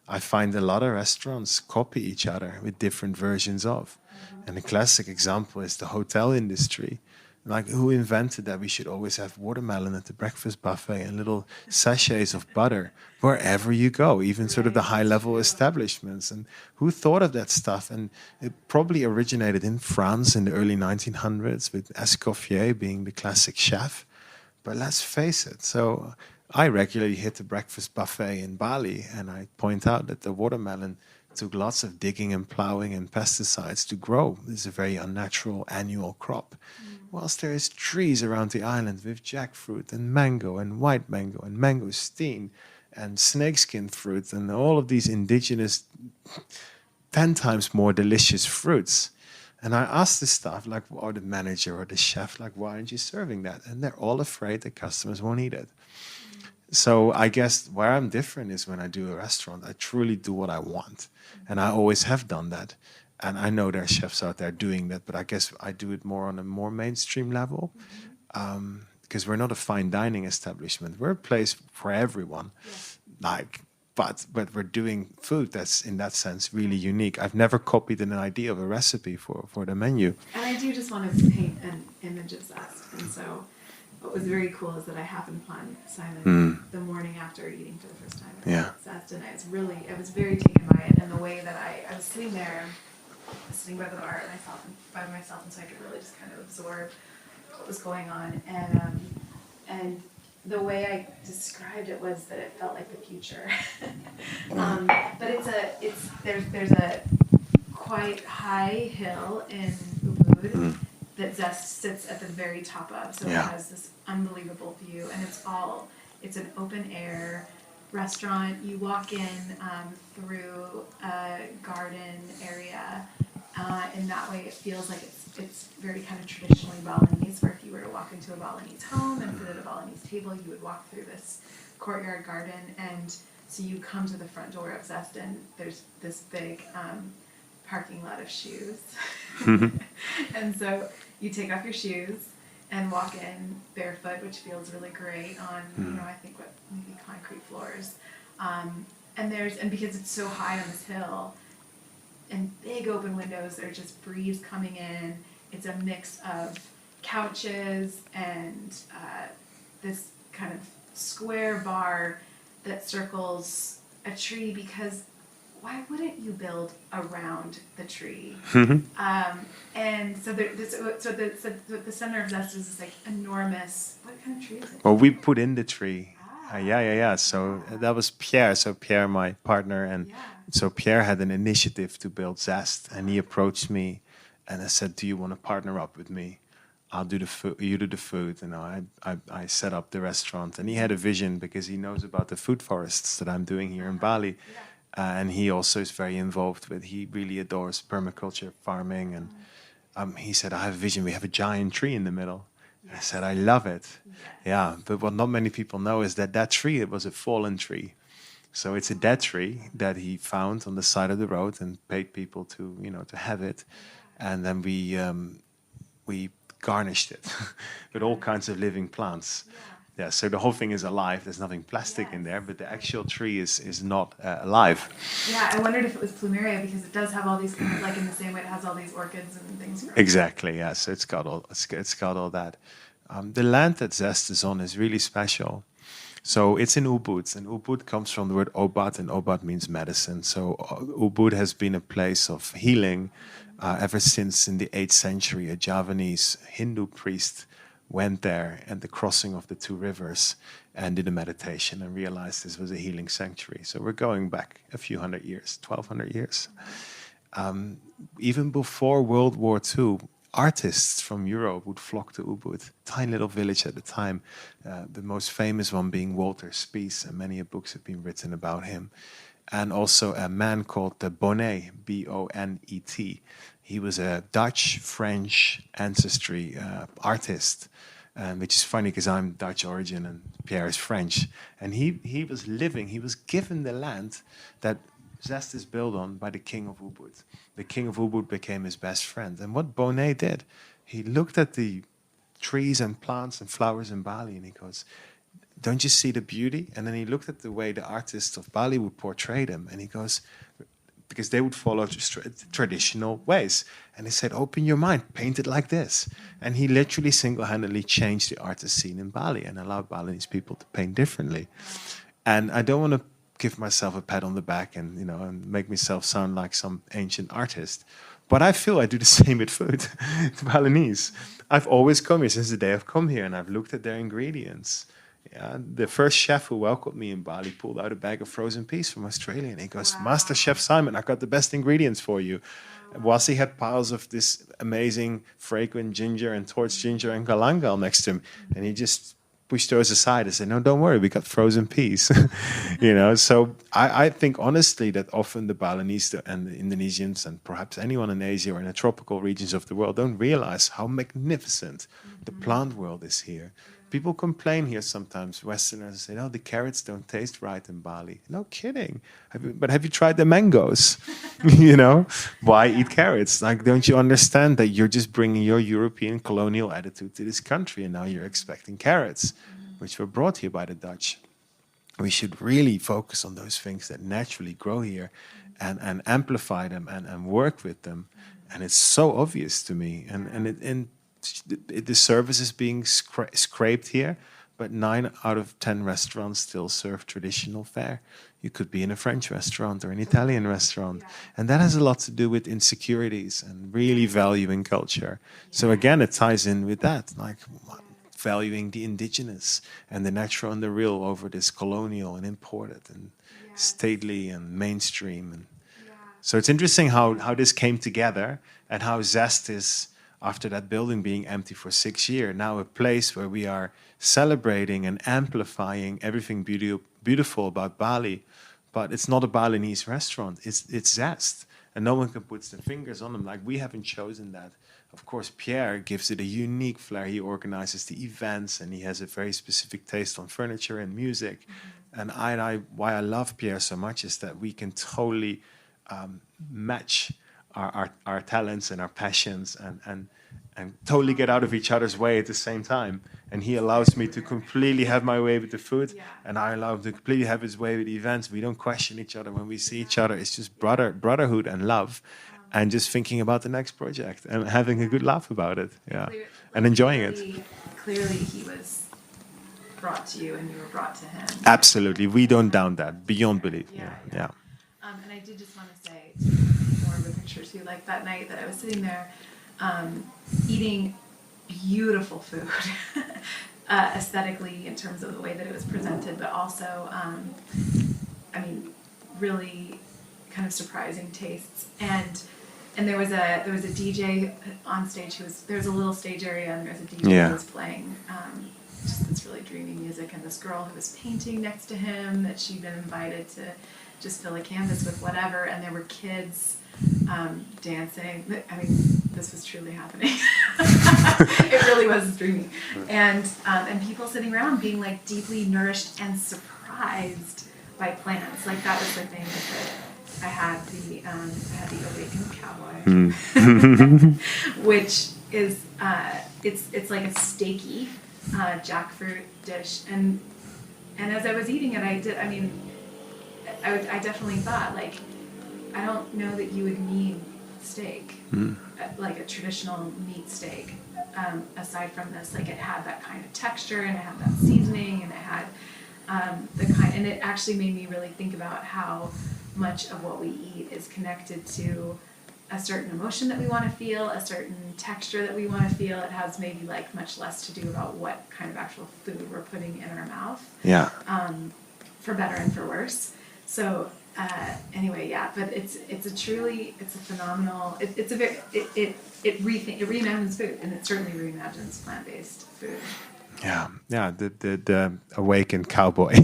I find a lot of restaurants copy each other with different versions of. And a classic example is the hotel industry. Like, who invented that we should always have watermelon at the breakfast buffet and little sachets of butter wherever you go, even sort of the high-level establishments? And who thought of that stuff? And it probably originated in France in the early 1900s with Escoffier being the classic chef. But let's face it. So I regularly hit the breakfast buffet in Bali, and I point out that the watermelon took lots of digging and plowing and pesticides to grow. It's a very unnatural annual crop. Whilst there is trees around the island with jackfruit and mango and white mango and mangosteen and snakeskin fruit and all of these indigenous 10 times more delicious fruits. And I asked the staff, like, or the manager or the chef, like, why aren't you serving that? And they're all afraid the customers won't eat it. So I guess where I'm different is when I do a restaurant, I truly do what I want. And I always have done that. And I know there are chefs out there doing that, but I guess I do it more on a more mainstream level. Because we're not a fine dining establishment. We're a place for everyone. Yeah. But we're doing food that's, in that sense, really unique. I've never copied an idea of a recipe for the menu. And I do just want to paint an image of zest. And so what was very cool is that I happened upon Simon the morning after eating for the first time at Zest, and I was very taken by it, and the way that I was sitting there, sitting by the bar by myself, and so I could really just kind of absorb what was going on, and the way I described it was that it felt like the future. But there's a quite high hill in Ubud that Zest sits at the very top of, so it has this unbelievable view, and it's an open air restaurant. You walk in through a garden area, and that way it feels like it's very kind of traditionally Balinese, where if you were to walk into a Balinese home and sit at a Balinese table, you would walk through this courtyard garden, and so you come to the front door of Zest, and there's this big parking lot of shoes. And so you take off your shoes and walk in barefoot, which feels really great on, I think maybe concrete floors. And because it's so high on this hill, and big open windows, there's just breeze coming in. It's a mix of couches and this kind of square bar that circles a tree, because why wouldn't you build around the tree? And so the center of Zest is this like enormous, what kind of tree is it? Well, we put in the tree. Yeah. So that was Pierre. So Pierre, my partner, and so Pierre had an initiative to build Zest, and he approached me, and I said, "Do you want to partner up with me? I'll do the food. You do the food." I set up the restaurant, and he had a vision because he knows about the food forests that I'm doing here in Bali, and he also is very involved with. He really adores permaculture farming, and he said, "I have a vision. We have a giant tree in the middle." I said, I love it. Yeah, but what not many people know is that tree, it was a fallen tree. So it's a dead tree that he found on the side of the road and paid people to have it. And then we garnished it with all kinds of living plants. Yeah, so the whole thing is alive. There's nothing plastic in there, but the actual tree is not alive. Yeah, I wondered if it was plumeria, because it does have all these kind of, like in the same way it has all these orchids and things. Exactly, yeah. So it's got all that. The land that Zest is on is really special. So it's in Ubud, and Ubud comes from the word obat, and obat means medicine. So Ubud has been a place of healing ever since in the 8th century. A Javanese Hindu priest went there at the crossing of the two rivers and did a meditation and realized this was a healing sanctuary. So we're going back a few hundred years, 1,200 years. Even before World War II, artists from Europe would flock to Ubud, tiny little village at the time. The most famous one being Walter Spies, and many books have been written about him. And also a man called Bonnet, Bonet. He was a Dutch-French ancestry artist, which is funny because I'm Dutch origin and Pierre is French. And he was given the land that Zest is built on by the king of Ubud. The king of Ubud became his best friend. And what Bonnet did, he looked at the trees and plants and flowers in Bali and he goes, "Don't you see the beauty?" And then he looked at the way the artists of Bali would portray them and he goes, because they would follow traditional ways. And he said, "Open your mind, paint it like this." And he literally single-handedly changed the artist scene in Bali and allowed Balinese people to paint differently. And I don't want to give myself a pat on the back and and make myself sound like some ancient artist, but I feel I do the same with food. The Balinese, I've always come here since the day I've come here, and I've looked at their ingredients. Yeah, the first chef who welcomed me in Bali pulled out a bag of frozen peas from Australia, and he goes, "Wow. Master Chef Simon, I got the best ingredients for you." Whilst he had piles of this amazing fragrant ginger and torch ginger and galangal next to him, and he just pushed those aside and said, "No, don't worry, we got frozen peas." So I think honestly that often the Balinese and the Indonesians and perhaps anyone in Asia or in the tropical regions of the world don't realize how magnificent the plant world is here. People complain here sometimes, Westerners say, "Oh, the carrots don't taste right in Bali." No kidding. But have you tried the mangoes? Why eat carrots? Like, don't you understand that you're just bringing your European colonial attitude to this country and now you're expecting carrots, which were brought here by the Dutch? We should really focus on those things that naturally grow here and amplify them and work with them. And it's so obvious to me. And the service is being scraped here, but 9 out of 10 restaurants still serve traditional fare. You could be in a French restaurant or an Italian restaurant. And that has a lot to do with insecurities and really valuing culture. So again, it ties in with that, like valuing the indigenous and the natural and the real over this colonial and imported and stately and mainstream. And so it's interesting how this came together and how Zest is, after that building being empty for 6 years, now a place where we are celebrating and amplifying everything beautiful about Bali. But it's not a Balinese restaurant, it's Zest. And no one can put their fingers on them. Like, we haven't chosen that. Of course, Pierre gives it a unique flair. He organizes the events, and he has a very specific taste on furniture and music. And why I love Pierre so much is that we can totally match our talents and our passions and totally get out of each other's way at the same time. And he allows me to completely have my way with the food, and I allow him to completely have his way with the events. We don't question each other when we see each other. It's just brotherhood and love, and just thinking about the next project and having a good laugh about it. Yeah, and enjoying it. Clearly, he was brought to you, and you were brought to him. Absolutely, we don't doubt that. Beyond belief. Yeah. And I did just want to say more of a picture too, like that night that I was sitting there eating beautiful food, aesthetically in terms of the way that it was presented, but also, really kind of surprising tastes. And there was a DJ on stage there was a little stage area, and there was a DJ who was playing just this really dreamy music, and this girl who was painting next to him that she'd been invited to just fill a canvas with whatever, and there were kids dancing. I mean, this was truly happening. It really was dreamy, and people sitting around being like deeply nourished and surprised by plants. Like, that was the thing that I had the awakened cowboy, which is it's like a steaky jackfruit dish, and as I was eating it, I definitely thought, like, I don't know that you would need steak, like a traditional meat steak, aside from this. Like, it had that kind of texture, and it had that seasoning, and it had and it actually made me really think about how much of what we eat is connected to a certain emotion that we want to feel, a certain texture that we want to feel. It has maybe like much less to do about what kind of actual food we're putting in our mouth. Yeah. For better and for worse. So anyway, but it's a phenomenal. It reimagines food, and it certainly reimagines plant-based food. Yeah. The awakened cowboy.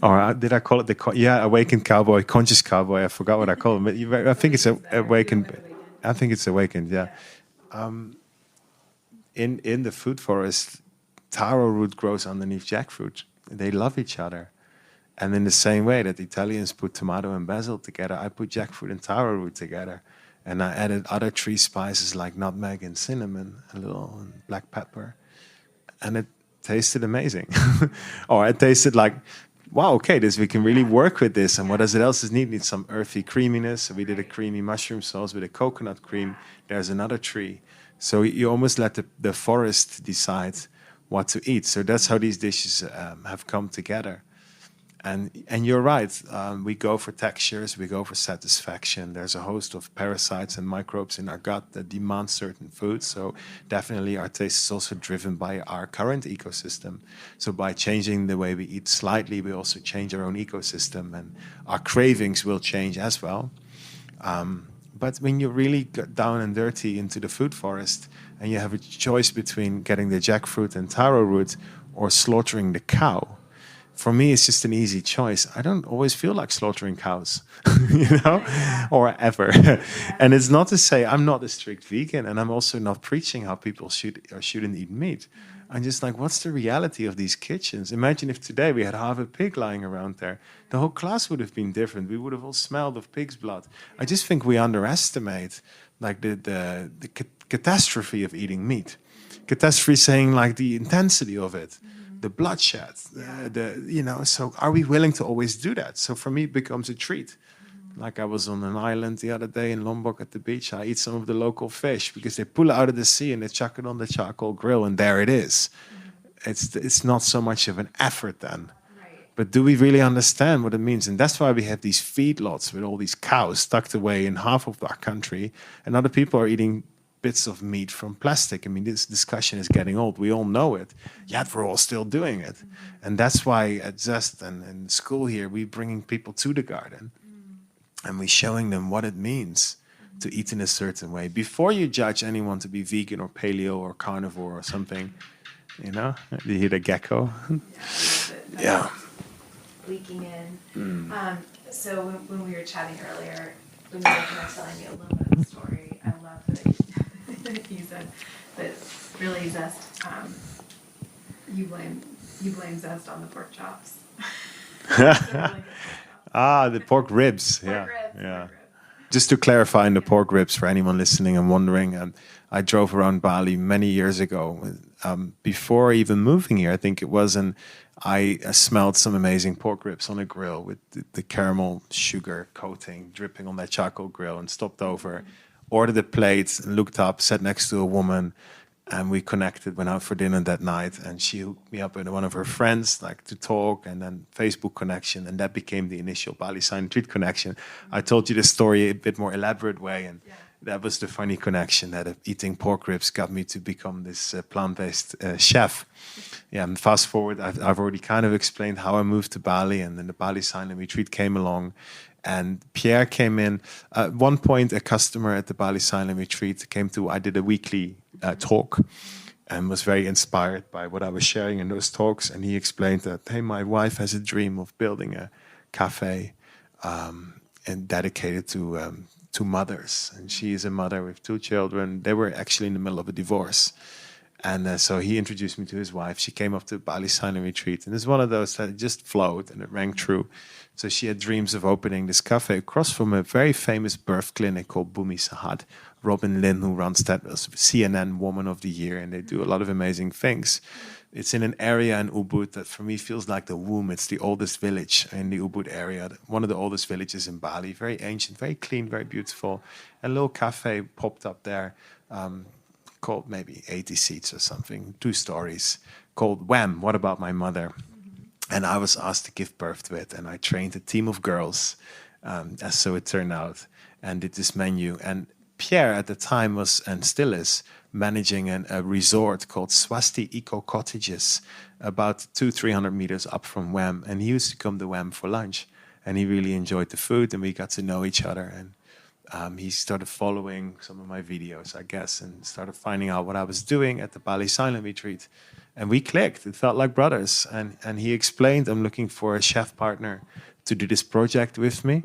Or did I call it awakened cowboy, conscious cowboy? I forgot what I call it. But I think it's awakened. I think it's awakened. Yeah. In the food forest, taro root grows underneath jackfruit. They love each other, and in the same way that the Italians put tomato and basil together, I put jackfruit and taro root together, and I added other tree spices like nutmeg and cinnamon, a little and black pepper, and it tasted amazing. Or it tasted like, wow, okay, we can really work with this. And what does it else need? It needs some earthy creaminess. So we did a creamy mushroom sauce with a coconut cream. There's another tree. So you almost let the forest decide what to eat. So that's how these dishes have come together. And you're right. We go for textures. We go for satisfaction. There's a host of parasites and microbes in our gut that demand certain foods. So definitely our taste is also driven by our current ecosystem. So by changing the way we eat slightly, we also change our own ecosystem, and our cravings will change as well. But when you really get down and dirty into the food forest, and you have a choice between getting the jackfruit and taro root or slaughtering the cow, for me, it's just an easy choice. I don't always feel like slaughtering cows, or ever. And it's not to say I'm not a strict vegan, and I'm also not preaching how people should or shouldn't eat meat. I'm just like, what's the reality of these kitchens? Imagine if today we had half a pig lying around there. The whole class would have been different. We would have all smelled of pig's blood. I just think we underestimate like the catastrophe of eating meat. Catastrophe saying like the intensity of it. The bloodshed, so are we willing to always do that? So for me, it becomes a treat. Like I was on an island the other day in Lombok at the beach. I eat some of the local fish because they pull it out of the sea and they chuck it on the charcoal grill, and there it is. It's not so much of an effort then. But do we really understand what it means? And that's why we have these feedlots with all these cows tucked away in half of our country, and other people are eating bits of meat from plastic. I mean, this discussion is getting old. We all know it, yet we're all still doing it. And that's why at Zest and in school here, we're bringing people to the garden, and we're showing them what it means to eat in a certain way. Before you judge anyone to be vegan or paleo or carnivore or something, you know, you hear the gecko? Yeah. Leaking in. So when we were chatting earlier, when you were kind of telling me a little bit of the story, I love that you said that really Zest, you blame Zest on the pork chops. The pork ribs. Pork ribs. Just to clarify, in the pork ribs, for anyone listening and wondering, I drove around Bali many years ago. Before even moving here, I think it was, and I smelled some amazing pork ribs on a grill with the caramel sugar coating dripping on that charcoal grill, and stopped over, ordered a plate, and looked up, sat next to a woman, and we connected, went out for dinner that night, and she hooked me up with one of her friends, like to talk, and then Facebook connection, and that became the initial Bali Sign Retreat connection. I told you the story a bit more elaborate way, and that was the funny connection, that eating pork ribs got me to become this plant-based chef. Yeah, and fast forward, I've already kind of explained how I moved to Bali, and then the Bali Sign Retreat came along, and Pierre came in. At one point, a customer at the Bali Sign Retreat came to, I did a weekly talk, and was very inspired by what I was sharing in those talks, and he explained that, hey, my wife has a dream of building a cafe and dedicated to mothers, and she is a mother with 2 children. They were actually in the middle of a divorce, and so he introduced me to his wife. She came up to Bali Sign Retreat, and it's one of those that just flowed and it rang true. So she had dreams of opening this cafe across from a very famous birth clinic called Bumi Sahat. Robin Lin, who runs that, was CNN Woman of the Year, and they do a lot of amazing things. It's in an area in Ubud that for me feels like the womb. It's the oldest village in the Ubud area, one of the oldest villages in Bali. Very ancient, very clean, very beautiful. A little cafe popped up there called maybe 80 seats or something, 2 stories, called Wham! What About My Mother? And I was asked to give birth to it, and I trained a team of girls, as so it turned out, and did this menu. And Pierre at the time was, and still is, managing a resort called Swasti Eco Cottages, about 200-300 meters up from Wham. And he used to come to Wham for lunch, and he really enjoyed the food, and we got to know each other. And he started following some of my videos, I guess, and started finding out what I was doing at the Bali Silent Retreat. And we clicked. It felt like brothers. And he explained, I'm looking for a chef partner to do this project with me.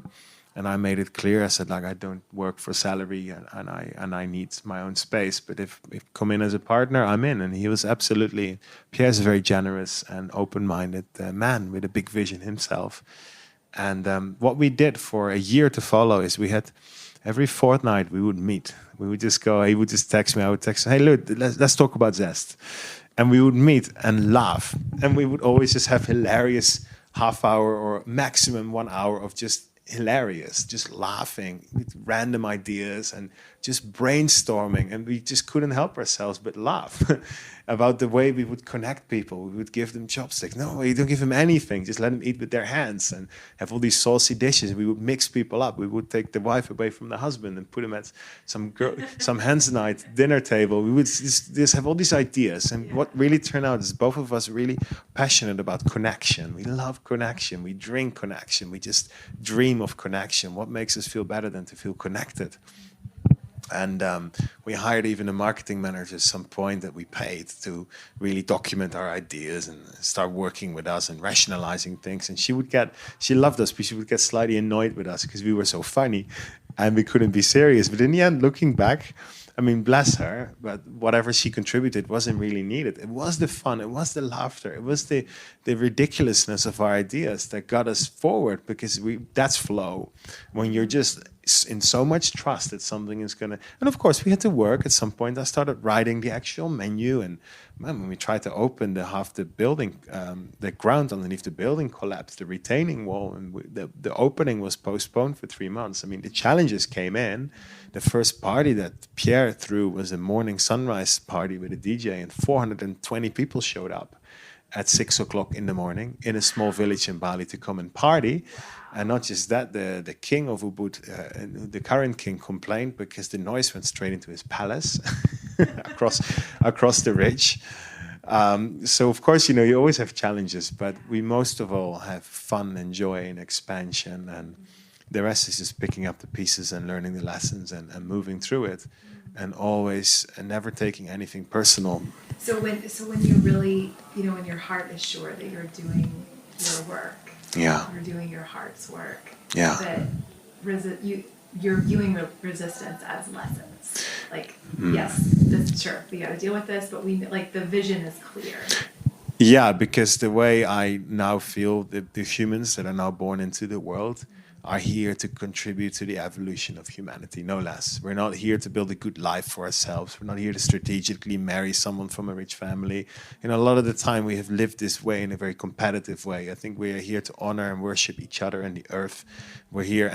And I made it clear. I said, like, I don't work for salary, and I need my own space. But if come in as a partner, I'm in. And he was absolutely, Pierre's a very generous and open-minded man with a big vision himself. And what we did for a year to follow is we had, every fortnight we would meet. We would just go, he would just text me, I would text him, hey, look, let's talk about Zest. And we would meet and laugh. And we would always just have hilarious half hour or maximum 1 hour of just hilarious, just laughing with random ideas and just brainstorming. And we just couldn't help ourselves but laugh about the way we would connect people. We would give them chopsticks. No, you don't give them anything. Just let them eat with their hands and have all these saucy dishes. We would mix people up. We would take the wife away from the husband and put them at some hen's night dinner table. We would just have all these ideas. And what really turned out is both of us really passionate about connection. We love connection. We drink connection. We just dream of connection. What makes us feel better than to feel connected? And we hired even a marketing manager at some point that we paid to really document our ideas and start working with us and rationalizing things. And she loved us, but she would get slightly annoyed with us because we were so funny and we couldn't be serious. But in the end, looking back, I mean, bless her, but whatever she contributed wasn't really needed. It was the fun, it was the laughter, it was the ridiculousness of our ideas that got us forward, because that's flow. When you're just in so much trust that something is gonna. And of course, we had to work. At some point, I started writing the actual menu, and man, when we tried to open half the building, the ground underneath the building collapsed, the retaining wall, and the opening was postponed for 3 months. I mean, the challenges came in. The first party that Pierre threw was a morning sunrise party with a DJ, and 420 people showed up at 6 o'clock in the morning in a small village in Bali to come and party. And not just that, the king of Ubud, the current king, complained because the noise went straight into his palace across the ridge. So of course, you always have challenges, but we most of all have fun and joy and expansion, and the rest is just picking up the pieces and learning the lessons and moving through it, and always and never taking anything personal. So when you really, when your heart is sure that you're doing your work, yeah, you're doing your heart's work, yeah, that you're viewing resistance as lessons. Like, yes, sure, we got to deal with this, but the vision is clear. Yeah, because the way I now feel, the humans that are now born into the world are here to contribute to the evolution of humanity, no less. We're not here to build a good life for ourselves. We're not here to strategically marry someone from a rich family. A lot of the time we have lived this way in a very competitive way. I think we are here to honor and worship each other and the earth. We're here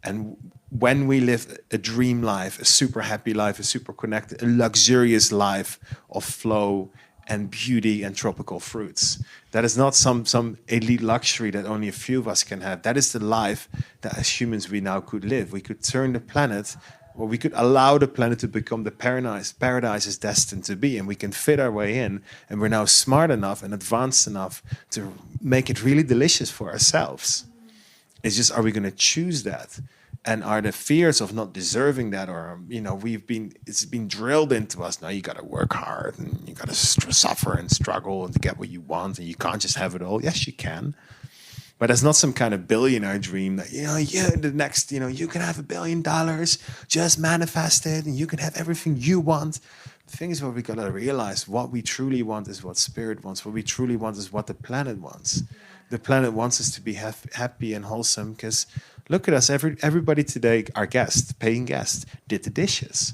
and when we live a dream life, a super happy life, a super connected, a luxurious life of flow and beauty and tropical fruits. That is not some elite luxury that only a few of us can have. That is the life that as humans we now could live. We could turn the planet, or we could allow the planet to become the paradise is destined to be, and we can fit our way in, and we're now smart enough and advanced enough to make it really delicious for ourselves. It's just, are we going to choose that? And are the fears of not deserving that, or it's been drilled into us. Now you got to work hard and you got to suffer and struggle and to get what you want, and you can't just have it all. Yes, you can, but it's not some kind of billionaire dream that the next you can have $1 billion, just manifest it, and you can have everything you want. The thing is, what we got to realize, what we truly want is what spirit wants. What we truly want is what the planet wants. The planet wants us to be happy and wholesome, because look at us. Everybody today, our guests, paying guests, did the dishes.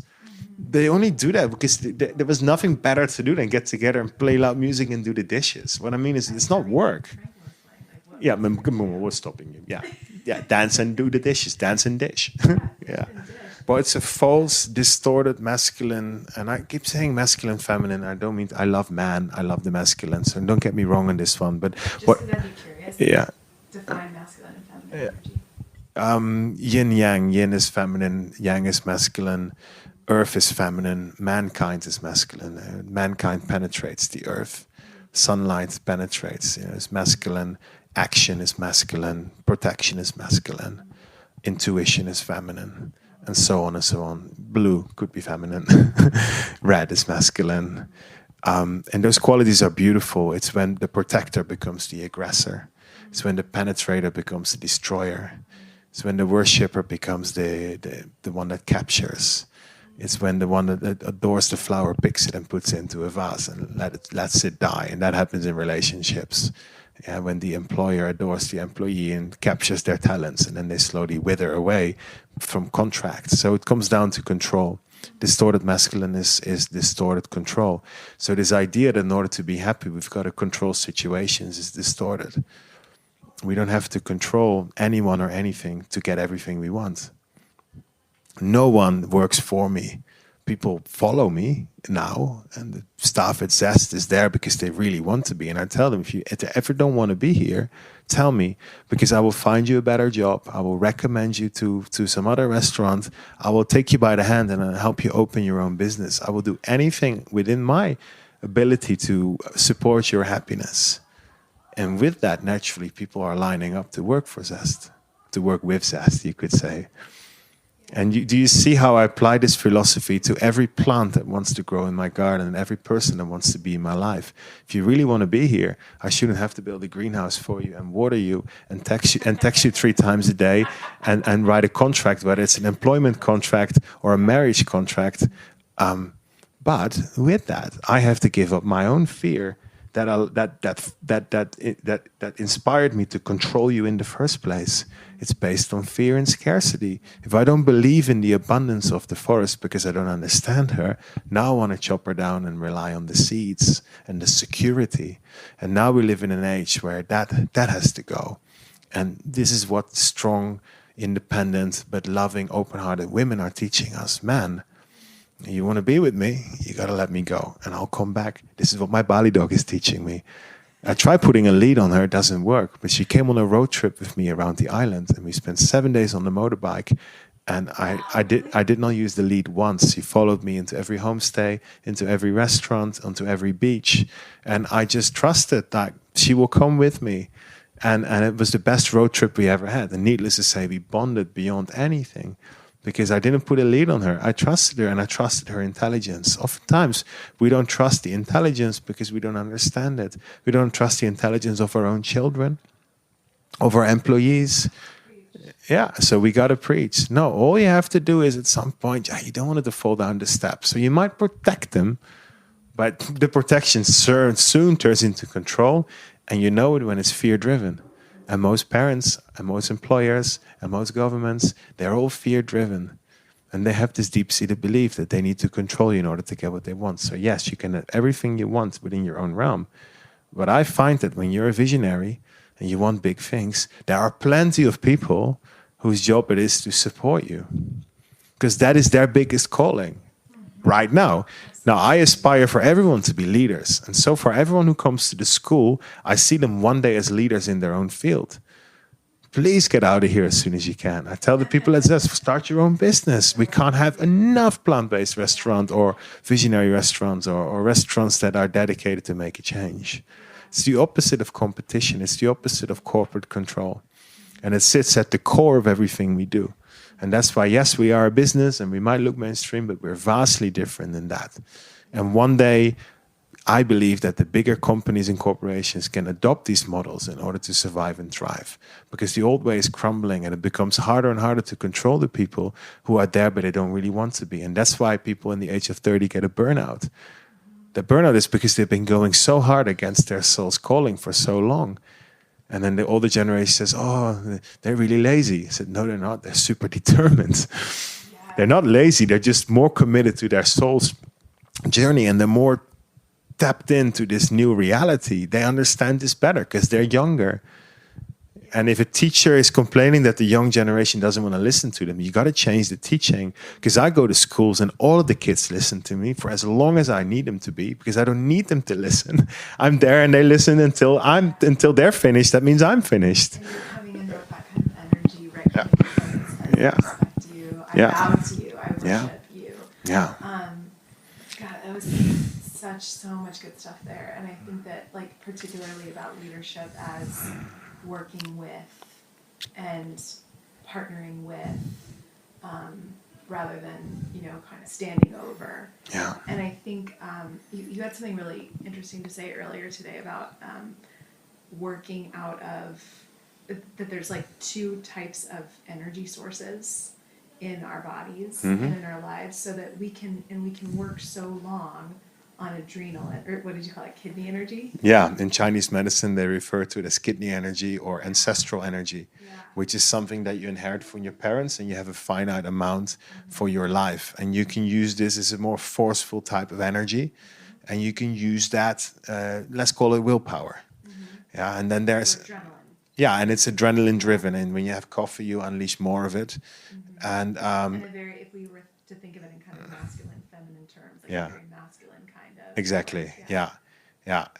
They only do that because there was nothing better to do than get together and play loud music and do the dishes. What I mean is, it's not work. Yeah, we're stopping you. Yeah, dance and do the dishes. Dance and dish. Yeah. But it's a false, distorted masculine, and I keep saying masculine, feminine. I don't mean, I love man, I love the masculine. So don't get me wrong on this one. But just because I'd be curious. Yeah. Define masculine and feminine energy. Yin yang. Yin is feminine, yang is masculine. Earth is feminine. Mankind is masculine. Mankind penetrates the earth. Sunlight penetrates. It's masculine. Action is masculine. Protection is masculine. Intuition is feminine. And so on and so on. Blue could be feminine. Red is masculine. And those qualities are beautiful. It's when the protector becomes the aggressor. It's when the penetrator becomes the destroyer. It's when the worshipper becomes the one that captures. It's when the one that adores the flower picks it and puts it into a vase and lets it die. And that happens in relationships. Yeah, when the employer adores the employee and captures their talents, and then they slowly wither away from contracts. So it comes down to control. Distorted masculine is distorted control. So this idea that in order to be happy, we've got to control situations is distorted. We don't have to control anyone or anything to get everything we want. No one works for me. People follow me now, and the staff at Zest is there because they really want to be. And I tell them, if you ever don't want to be here, tell me, because I will find you a better job. I will recommend you to some other restaurant. I will take you by the hand and I'll help you open your own business. I will do anything within my ability to support your happiness. And with that, naturally, people are lining up to work for Zest, to work with Zest, you could say. And do you see how I apply this philosophy to every plant that wants to grow in my garden and every person that wants to be in my life? If you really want to be here, I shouldn't have to build a greenhouse for you and water you and text you 3 times a day and write a contract, whether it's an employment contract or a marriage contract. But with that, I have to give up my own fear that inspired me to control you in the first place. It's based on fear and scarcity. If I don't believe in the abundance of the forest because I don't understand her, now I want to chop her down and rely on the seeds and the security. And now we live in an age where that has to go. And this is what strong, independent, but loving, open-hearted women are teaching us. Man, you want to be with me, you got to let me go, and I'll come back. This is what my Bali dog is teaching me. I tried putting a lead on her, it doesn't work. But she came on a road trip with me around the island, and we spent 7 days on the motorbike. And I did not use the lead once. She followed me into every homestay, into every restaurant, onto every beach. And I just trusted that she will come with me. And it was the best road trip we ever had. And needless to say, we bonded beyond anything. Because I didn't put a lead on her. I trusted her, and I trusted her intelligence. Oftentimes, we don't trust the intelligence because we don't understand it. We don't trust the intelligence of our own children, of our employees. Yeah, so we got to preach. No, all you have to do is at some point, you don't want it to fall down the steps. So you might protect them, but the protection soon turns into control, and you know it when it's fear-driven. And most parents and most employers and most governments, they're all fear-driven. And they have this deep-seated belief that they need to control you in order to get what they want. So yes, you can have everything you want within your own realm. But I find that when you're a visionary and you want big things, there are plenty of people whose job it is to support you. Because that is their biggest calling right now. Now, I aspire for everyone to be leaders. And so for everyone who comes to the school, I see them one day as leaders in their own field. Please get out of here as soon as you can. I tell the people at Zest, start your own business. We can't have enough plant-based restaurants or visionary restaurants or restaurants that are dedicated to make a change. It's the opposite of competition. It's the opposite of corporate control. And it sits at the core of everything we do. And that's why, yes, we are a business and we might look mainstream, but we're vastly different than that. And one day, I believe that the bigger companies and corporations can adopt these models in order to survive and thrive. Because the old way is crumbling and it becomes harder and harder to control the people who are there, but they don't really want to be. And that's why people in the age of 30 get a burnout. The burnout is because they've been going so hard against their soul's calling for so long. And then the older generation says, oh, they're really lazy. I said, no, they're not. They're super determined. Yeah. They're not lazy. They're just more committed to their soul's journey. And they're more tapped into this new reality. They understand this better because they're younger. And if a teacher is complaining that the young generation doesn't want to listen to them, you got to change the teaching. Because I go to schools and all of the kids listen to me for as long as I need them to be, because I don't need them to listen. I'm there and they listen until they're finished. That means I'm finished. And you're coming in with that kind of energy, right? Yeah. I respect you. I bow to you. I worship you. Yeah. God, that was so much good stuff there. And I think that, like, particularly about leadership as working with and partnering with, rather than, kind of standing over. Yeah. And I think you had something really interesting to say earlier today about working out of that there's like two types of energy sources in our bodies and in our lives, so that we can work so long on adrenal, or what did you call it, kidney energy? Yeah, in Chinese medicine, they refer to it as kidney energy or ancestral energy, which is something that you inherit from your parents, and you have a finite amount for your life. And you can use this as a more forceful type of energy, and you can use that, let's call it willpower. Yeah, and then there's... adrenaline. Yeah, and it's adrenaline driven, and when you have coffee, you unleash more of it. And if we were to think of it in kind of masculine, feminine terms, like a very masculine kind of. Exactly. Yeah.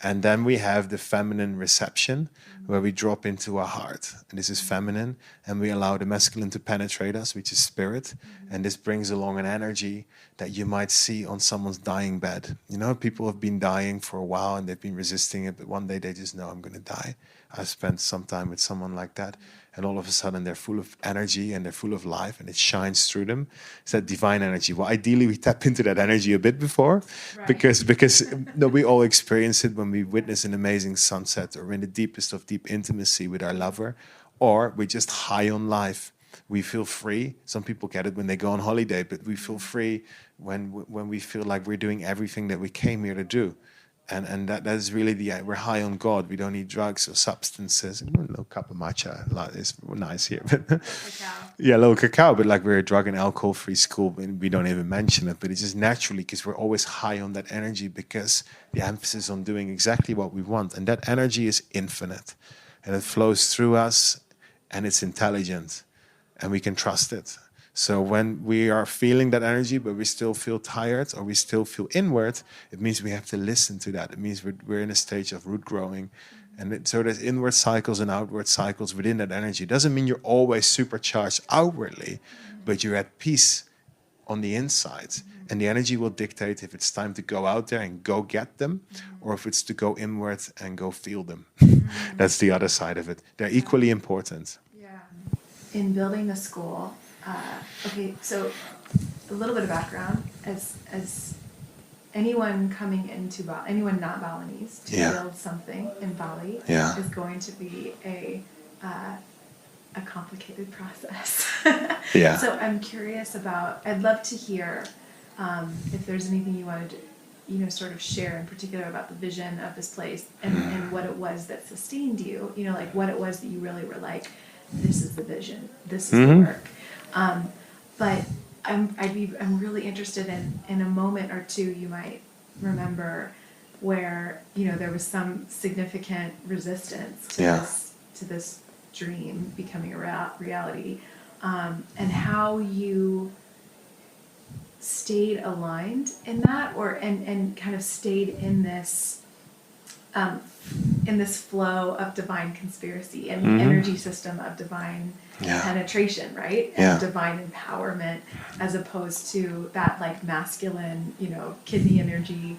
And then we have the feminine reception, where we drop into our heart, and this is feminine, and we allow the masculine to penetrate us, which is spirit, and this brings along an energy that you might see on someone's dying bed. People have been dying for a while and they've been resisting it, but one day they just know, I'm going to die. I've spent some time with someone like that, and all of a sudden they're full of energy and they're full of life, and it shines through them. It's that divine energy. Well, ideally we tap into that energy a bit before, because we all experience it when we witness an amazing sunset, or in the deepest of deep intimacy with our lover, or we're just high on life. We feel free. Some people get it when they go on holiday, but we feel free when we feel like we're doing everything that we came here to do. And that is really we're high on God. We don't need drugs or substances. A little cup of matcha is nice here, but yeah, a little cacao. But like we're a drug and alcohol free school, and we don't even mention it. But it's just naturally because we're always high on that energy because the emphasis on doing exactly what we want, and that energy is infinite, and it flows through us, and it's intelligent, and we can trust it. So when we are feeling that energy, but we still feel tired or we still feel inward, it means we have to listen to that. It means we're in a stage of root growing. And so there's inward cycles and outward cycles within that energy. It doesn't mean you're always supercharged outwardly, but you're at peace on the inside. And the energy will dictate if it's time to go out there and go get them, or if it's to go inward and go feel them. That's the other side of it. They're equally important. Yeah. In building the school, okay, so a little bit of background. As anyone coming into Bali, anyone not Balinese, to build something in Bali is going to be a complicated process. So I'm curious about, I'd love to hear if there's anything you wanted to, sort of share in particular about the vision of this place and what it was that sustained you, like what it was that you really were like, this is the vision, this is the work. But I'm really interested in a moment or two you might remember where there was some significant resistance to this dream becoming a reality, and how you stayed aligned in that, and kind of stayed in this flow of divine conspiracy and the energy system of divine penetration, right? And divine empowerment, as opposed to that like masculine, kidney energy,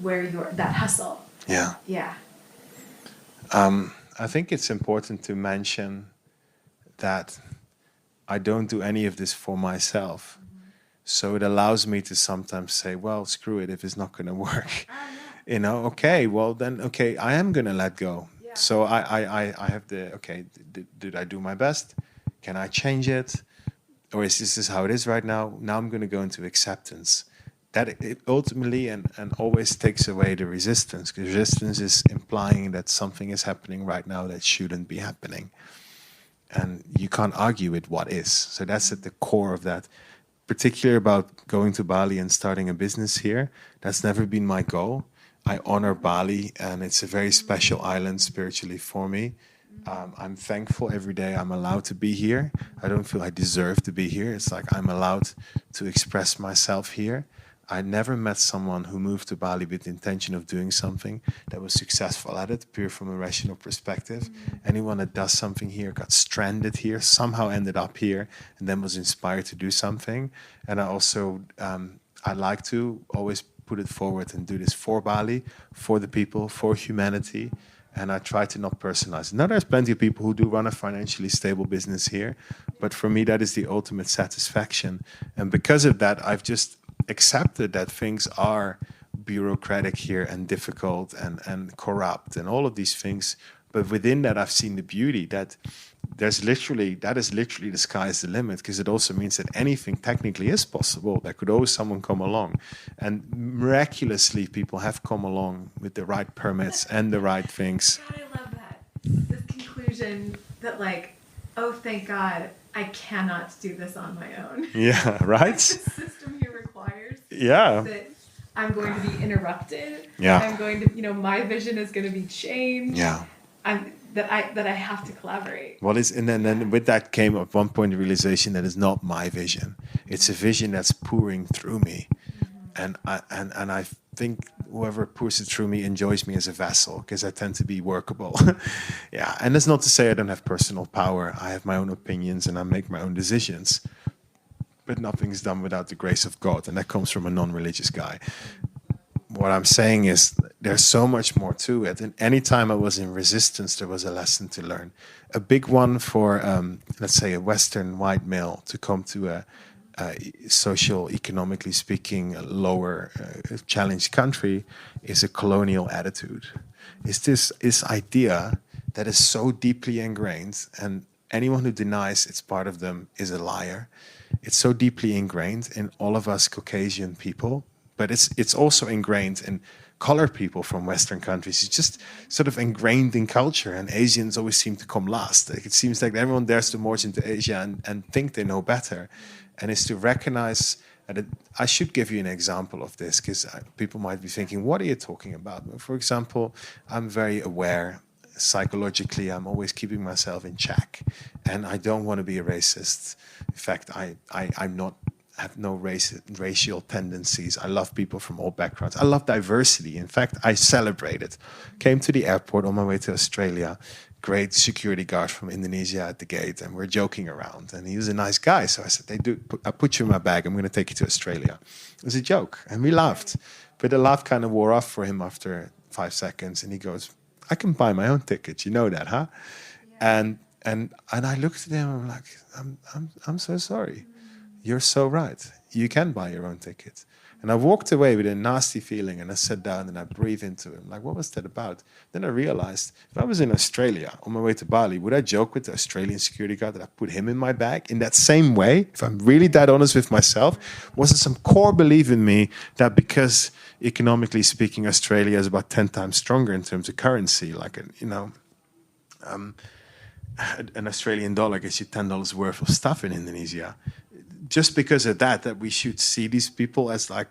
where you're that hustle. I think it's important to mention that I don't do any of this for myself. So it allows me to sometimes say, well, screw it, if it's not going to work. Okay, well then, I am going to let go. So I have did I do my best? Can I change it? Or is this how it is right now? Now I'm going to go into acceptance. That it ultimately and always takes away the resistance, because resistance is implying that something is happening right now that shouldn't be happening. And you can't argue with what is. So that's at the core of that. Particularly about going to Bali and starting a business here, that's never been my goal. I honor Bali, and it's a very special island spiritually for me. I'm thankful every day I'm allowed to be here. I don't feel I deserve to be here. It's like I'm allowed to express myself here. I never met someone who moved to Bali with the intention of doing something that was successful at it, pure from a rational perspective. Anyone that does something here got stranded here, somehow ended up here, and then was inspired to do something. And I also, I like to always put it forward and do this for Bali, for the people, for humanity. And I try to not personalize it. Now, there's plenty of people who do run a financially stable business here, but for me, that is the ultimate satisfaction. And because of that, I've just accepted that things are bureaucratic here and difficult and corrupt and all of these things. But within that, I've seen the beauty that that is literally the sky's the limit, because it also means that anything technically is possible. There could always someone come along, and miraculously people have come along with the right permits and the right things. God, I love that. This conclusion that like, oh, thank God, I cannot do this on my own. Yeah, right? The system here requires that I'm going to be interrupted. Yeah. I'm going to, my vision is going to be changed. Yeah. That I have to collaborate. Well, then with that came at one point the realization that it's not my vision. It's a vision that's pouring through me. And I think whoever pours it through me enjoys me as a vessel, because I tend to be workable. Yeah, and that's not to say I don't have personal power. I have my own opinions and I make my own decisions. But nothing's done without the grace of God, and that comes from a non-religious guy. What I'm saying is there's so much more to it. And anytime I was in resistance, there was a lesson to learn. A big one for, let's say, a Western white male to come to a social, economically speaking, lower challenged country is a colonial attitude. It's this idea that is so deeply ingrained, and anyone who denies it's part of them is a liar. It's so deeply ingrained in all of us Caucasian people, but it's also ingrained in colored people from Western countries. It's just sort of ingrained in culture, and Asians always seem to come last. Like, it seems like everyone dares to march into Asia and think they know better, and it's to recognize. I should give you an example of this, because people might be thinking, what are you talking about? For example, I'm very aware psychologically, I'm always keeping myself in check, and I don't want to be a racist. In fact, I'm not, have no racial tendencies. I love people from all backgrounds. I love diversity. In fact, I celebrate it. Came to the airport on my way to Australia. Great security guard from Indonesia at the gate, and we're joking around. And he was a nice guy, so I said, I put you in my bag. I'm going to take you to Australia. It was a joke, and we laughed. But the laugh kind of wore off for him after 5 seconds, and he goes, I can buy my own ticket. You know that, huh? Yeah. And I looked at him. I'm like, I'm so sorry. You're so right. You can buy your own ticket. And I walked away with a nasty feeling, and I sat down and I breathed into him. Like, what was that about? Then I realized, if I was in Australia on my way to Bali, would I joke with the Australian security guard that I put him in my bag? In that same way, if I'm really that honest with myself, was there some core belief in me that because economically speaking, Australia is about 10 times stronger in terms of currency, like, an Australian dollar gets you $10 worth of stuff in Indonesia. Just because of that we should see these people as like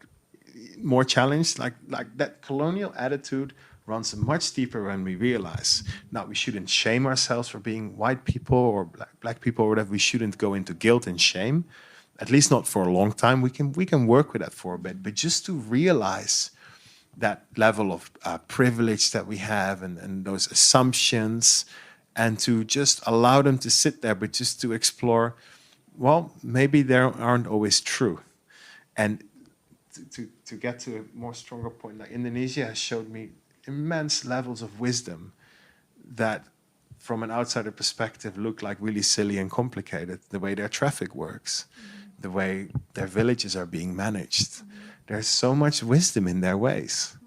more challenged, like that colonial attitude runs much deeper when we realize. Now, we shouldn't shame ourselves for being white people or black people or whatever. We shouldn't go into guilt and shame, at least not for a long time. We can work with that for a bit, but just to realize that level of privilege that we have, and those assumptions, and to just allow them to sit there, but just to explore, well, maybe they aren't always true. And to get to a more stronger point, like Indonesia has showed me immense levels of wisdom that from an outsider perspective look like really silly and complicated. The way their traffic works, the way their villages are being managed. There's so much wisdom in their ways.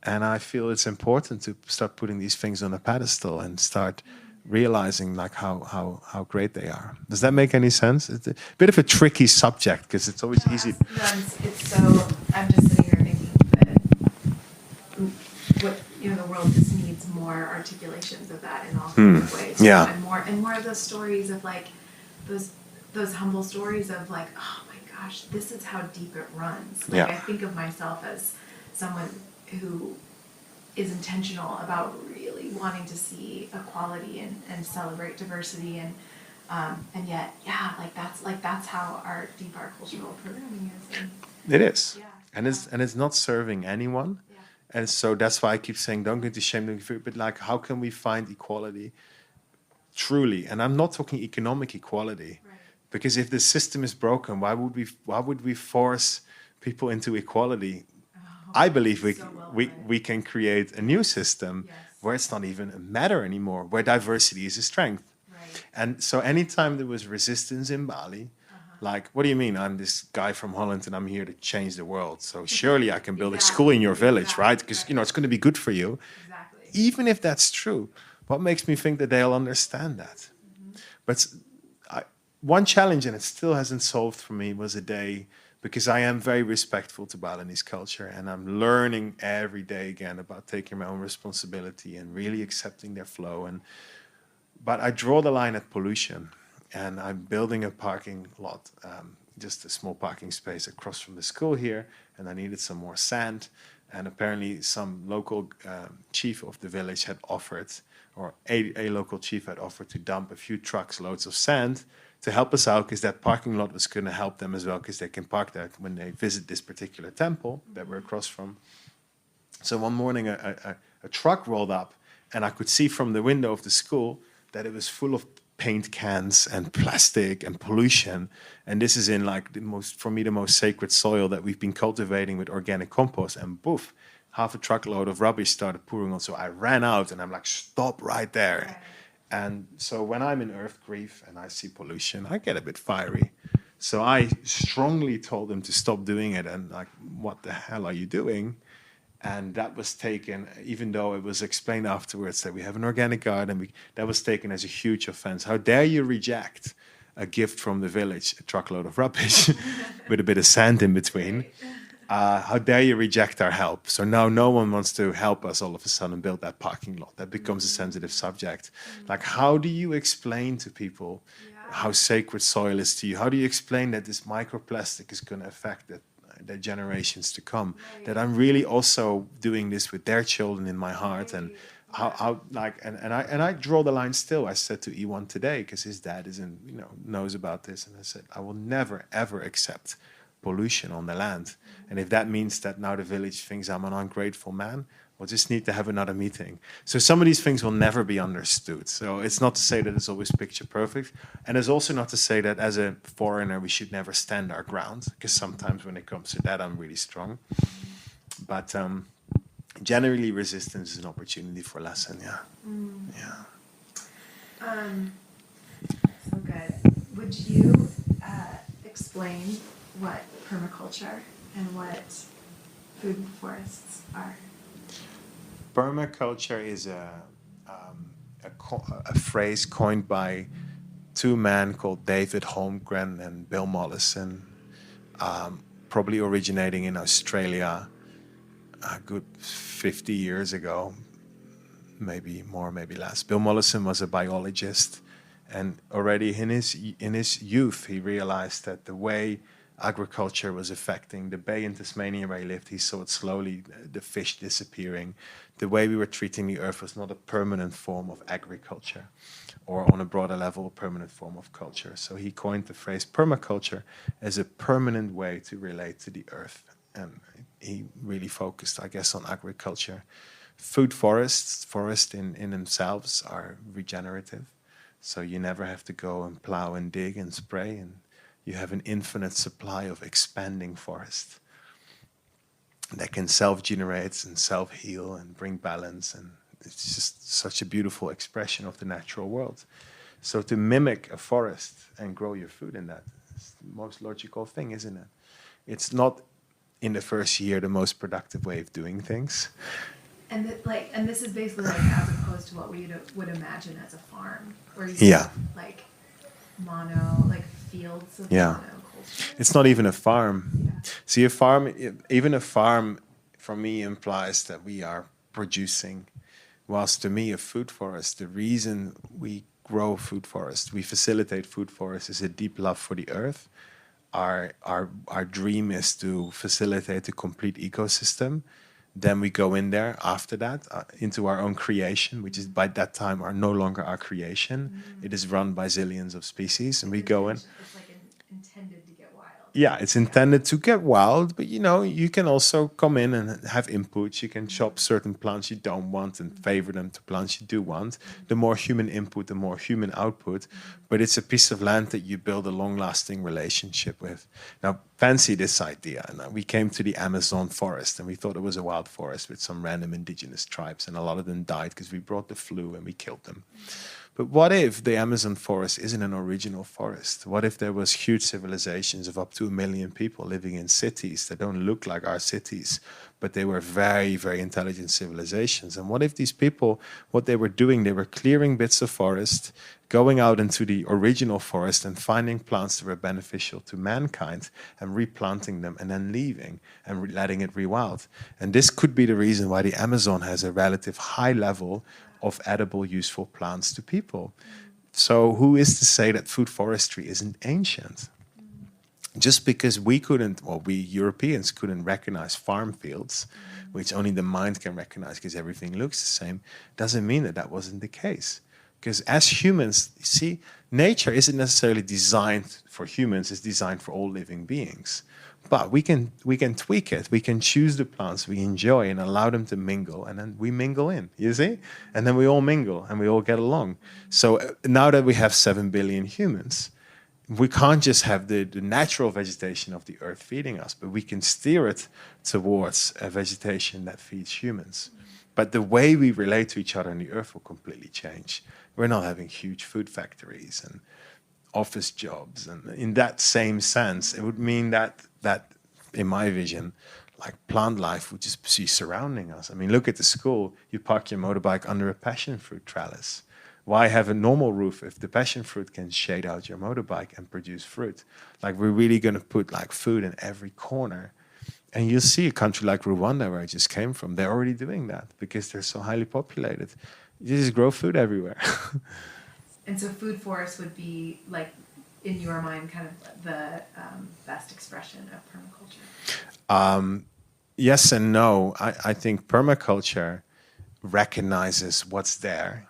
And I feel it's important to start putting these things on a pedestal and start realizing like how great they are. Does that make any sense? It's a bit of a tricky subject because it's always easy. No, it's so. I'm just sitting here thinking that the world just needs more articulations of that in all kinds of ways. Yeah. And more of those stories of like those humble stories of like, oh my gosh, this is how deep it runs. Like, I think of myself as someone who is intentional about really wanting to see equality and celebrate diversity, and yet, that's how deep our cultural programming is. It is, and it's not serving anyone, and so that's why I keep saying, don't get to shame, but like, how can we find equality truly? And I'm not talking economic equality, because if the system is broken, why would we force people into equality? I believe we can create a new system where it's not even a matter anymore, where diversity is a strength. Right. And so anytime there was resistance in Bali, like, what do you mean? I'm this guy from Holland and I'm here to change the world. So surely I can build a school in your village, right? Because, it's going to be good for you. Exactly. Even if that's true, what makes me think that they'll understand that? But one challenge, and it still hasn't solved for me, was a day, because I am very respectful to Balinese culture, and I'm learning every day again about taking my own responsibility and really accepting their flow. But I draw the line at pollution, and I'm building a parking lot, just a small parking space across from the school here, and I needed some more sand. And apparently some local chief of the village had offered, or a local chief had offered to dump a few trucks loads of sand to help us out, because that parking lot was going to help them as well, because they can park there when they visit this particular temple that we're across from. So one morning a truck rolled up, and I could see from the window of the school that it was full of paint cans and plastic and pollution. And this is in like the most sacred soil that we've been cultivating with organic compost. And boof, half a truckload of rubbish started pouring on. So I ran out and I'm like, stop right there. Right. And so when I'm in earth grief and I see pollution, I get a bit fiery. So I strongly told them to stop doing it. And like, what the hell are you doing? And that was taken, even though it was explained afterwards that we have an organic garden, that was taken as a huge offense. How dare you reject a gift from the village, a truckload of rubbish with a bit of sand in between? How dare you reject our help? So now no one wants to help us all of a sudden build that parking lot. That becomes a sensitive subject. Like, how do you explain to people how sacred soil is to you? How do you explain that this microplastic is going to affect the generations to come? That I'm really also doing this with their children in my heart, and how like and I draw the line still. I said to Ewan today, because his dad isn't knows about this, and I said I will never ever accept pollution on the land. And if that means that now the village thinks I'm an ungrateful man, we'll just need to have another meeting. So some of these things will never be understood. So it's not to say that it's always picture perfect. And it's also not to say that as a foreigner, we should never stand our ground, because sometimes when it comes to that, I'm really strong. But generally, resistance is an opportunity for lesson, yeah. Yeah. So good. Would you explain what permaculture and what food forests are? Permaculture is a phrase coined by two men called David Holmgren and Bill Mollison, probably originating in Australia a good 50 years ago, maybe more, maybe less. Bill Mollison was a biologist, and already in his youth, he realized that the way agriculture was affecting the bay in Tasmania where he lived, he saw it slowly, the fish disappearing. The way we were treating the earth was not a permanent form of agriculture, or on a broader level, a permanent form of culture. So he coined the phrase permaculture as a permanent way to relate to the earth. And he really focused, I guess, on agriculture. Food forests in themselves are regenerative. So you never have to go and plow and dig and spray, and you have an infinite supply of expanding forest that can self-generate and self-heal and bring balance. And it's just such a beautiful expression of the natural world. So to mimic a forest and grow your food in that is the most logical thing, isn't it? It's not in the first year the most productive way of doing things. And this is basically like as opposed to what we would imagine as a farm, where you see like fields of monoculture. It's not even a farm. Yeah. See, even a farm, for me, implies that we are producing. Whilst to me, a food forest, the reason we grow food forest, we facilitate food forest, is a deep love for the earth. Our dream is to facilitate a complete ecosystem. Then we go in there after that into our own creation, which is by that time are no longer our creation. It is run by zillions of species, and we go in. It's like intended to get wild. Yeah, it's intended to get wild, but you can also come in and have inputs. You can chop certain plants you don't want and favor them to plants you do want. The more human input, the more human output. But it's a piece of land that you build a long-lasting relationship with. Now, fancy this idea. Now, we came to the Amazon forest, and we thought it was a wild forest with some random indigenous tribes, and a lot of them died because we brought the flu and we killed them. But what if the Amazon forest isn't an original forest? What if there was huge civilizations of up to 1 million people living in cities that don't look like our cities, but they were very, very intelligent civilizations? And what if these people, what they were doing, they were clearing bits of forest, going out into the original forest and finding plants that were beneficial to mankind and replanting them and then leaving and letting it rewild? And this could be the reason why the Amazon has a relative high level of edible, useful plants to people. So who is to say that food forestry isn't ancient? Just because we Europeans couldn't recognize farm fields, which only the mind can recognize because everything looks the same, doesn't mean that wasn't the case. Because as humans, see, nature isn't necessarily designed for humans, it's designed for all living beings. But we can tweak it. We can choose the plants we enjoy and allow them to mingle, and then we mingle in, you see? And then we all mingle and we all get along. So now that we have 7 billion humans, we can't just have the natural vegetation of the earth feeding us, but we can steer it towards a vegetation that feeds humans. But the way we relate to each other on the earth will completely change. We're not having huge food factories and office jobs, and in that same sense, it would mean that in my vision, like plant life would just be surrounding us. I mean, look at the school. You park your motorbike under a passion fruit trellis. Why have a normal roof if the passion fruit can shade out your motorbike and produce fruit? Like, we're really going to put like food in every corner. And you'll see a country like Rwanda, where I just came from, they're already doing that because they're so highly populated. You just grow food everywhere. And so food forest would be like, in your mind, kind of the best expression of permaculture? Yes and no. I think permaculture recognizes what's there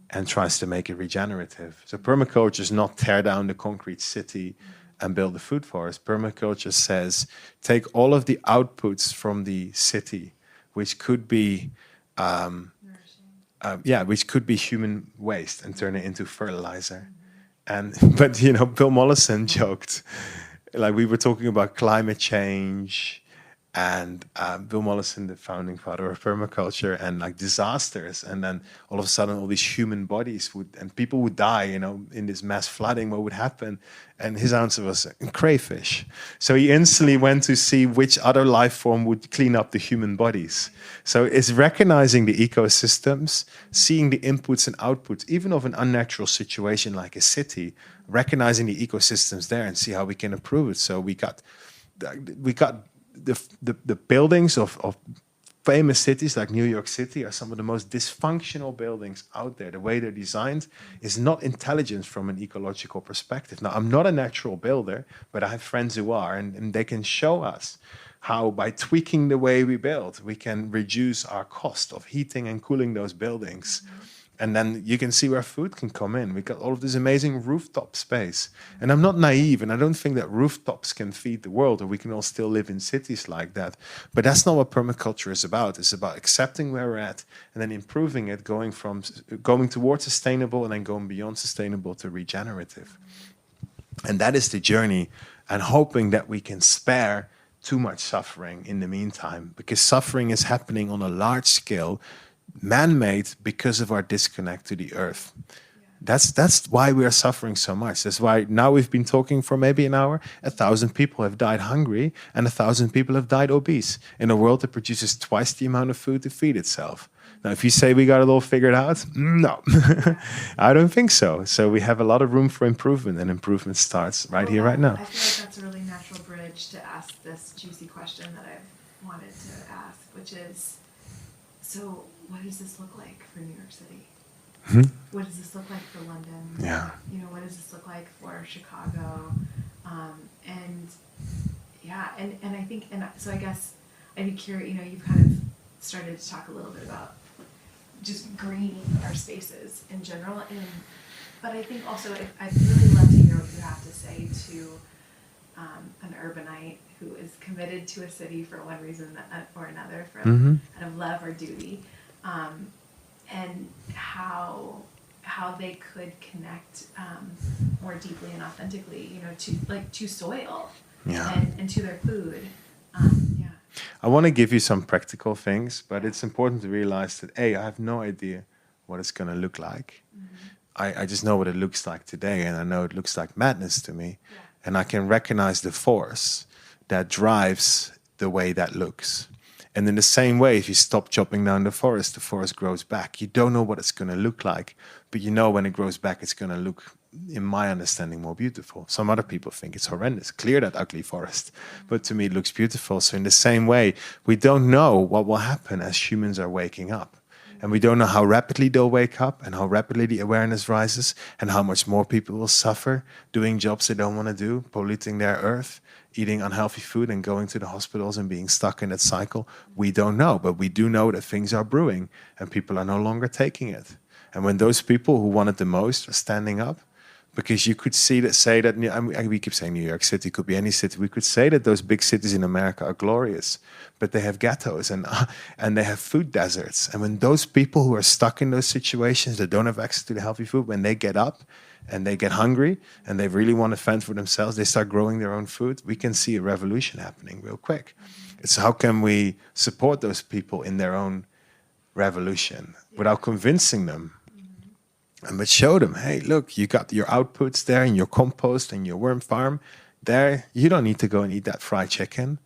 and tries to make it regenerative. So permaculture is not tear down the concrete city and build a food forest. Permaculture says take all of the outputs from the city, which could be which could be human waste, and turn it into fertilizer. But Bill Mollison joked, like we were talking about climate change, and Bill Mollison, the founding father of permaculture, and like disasters, and then all of a sudden all these human bodies and people would die, in this mass flooding. What would happen? And his answer was crayfish. So he instantly went to see which other life form would clean up the human bodies. So it's recognizing the ecosystems, seeing the inputs and outputs, even of an unnatural situation like a city, recognizing the ecosystems there and see how we can improve it. So we got the buildings of famous cities like New York City are some of the most dysfunctional buildings out there. The way they're designed is not intelligent from an ecological perspective. Now, I'm not a natural builder, but I have friends who are, and they can show us how by tweaking the way we build, we can reduce our cost of heating and cooling those buildings. And then you can see where food can come in. We got all of this amazing rooftop space. And I'm not naive, and I don't think that rooftops can feed the world, or we can all still live in cities like that. But that's not what permaculture is about. It's about accepting where we're at and then improving it, going towards sustainable and then going beyond sustainable to regenerative. And that is the journey, and hoping that we can spare too much suffering in the meantime, because suffering is happening on a large scale, man-made, because of our disconnect to the earth. That's why we are suffering so much. That's why now we've been talking for maybe an hour. 1,000 people have died hungry, and 1,000 people have died obese in a world that produces twice the amount of food to feed itself. Now, if you say we got it all figured out, no, I don't think so. So we have a lot of room for improvement, and improvement starts right here, right now. I feel like that's a really natural bridge to ask this juicy question that I've wanted to ask, which is, so what does this look like for New York City? What does this look like for London? Yeah. What does this look like for Chicago? And I think, so I guess I'd be curious, you've kind of started to talk a little bit about just greening our spaces in general. But I think also I'd really love to hear what you have to say to an urbanite who is committed to a city for one reason or another, for kind of love or duty, and how they could connect more deeply and authentically, to soil and to their food. I want to give you some practical things, but it's important to realize that I have no idea what it's going to look like. I just know what it looks like today, and I know it looks like madness to me. And I can recognize the force that drives the way that looks. And in the same way, if you stop chopping down the forest grows back. You don't know what it's going to look like, but when it grows back, it's going to look, in my understanding, more beautiful. Some other people think it's horrendous. Clear that ugly forest. But to me, it looks beautiful. So in the same way, we don't know what will happen as humans are waking up. And we don't know how rapidly they'll wake up, and how rapidly the awareness rises, and how much more people will suffer doing jobs they don't want to do, polluting their earth, eating unhealthy food and going to the hospitals and being stuck in that cycle. We don't know, but we do know that things are brewing and people are no longer taking it. And when those people who want it the most are standing up, because you could say that, we keep saying New York City, could be any city. We could say that those big cities in America are glorious, but they have ghettos and they have food deserts. And when those people who are stuck in those situations, that don't have access to the healthy food, when they get up and they get hungry and they really want to fend for themselves, they start growing their own food, we can see a revolution happening real quick. It's how can we support those people in their own revolution without convincing them? But show them, hey, look, you got your outputs there in your compost and your worm farm. There, you don't need to go and eat that fried chicken.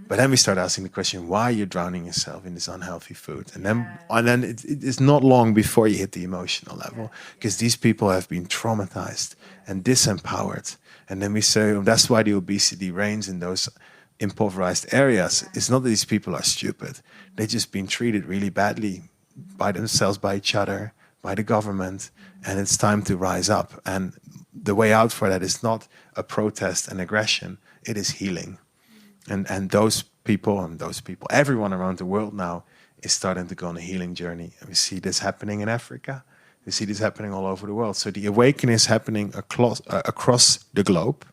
But then we start asking the question, why are you drowning yourself in this unhealthy food? And then it's not long before you hit the emotional level, because these people have been traumatized and disempowered. And then we say, that's why the obesity reigns in those impoverished areas, it's not that these people are stupid. They've just been treated really badly by themselves, by each other, by the government, and it's time to rise up. And the way out for that is not a protest and aggression, it is healing. And those people, everyone around the world now is starting to go on a healing journey. And we see this happening in Africa. We see this happening all over the world. So the awakening is happening across the globe,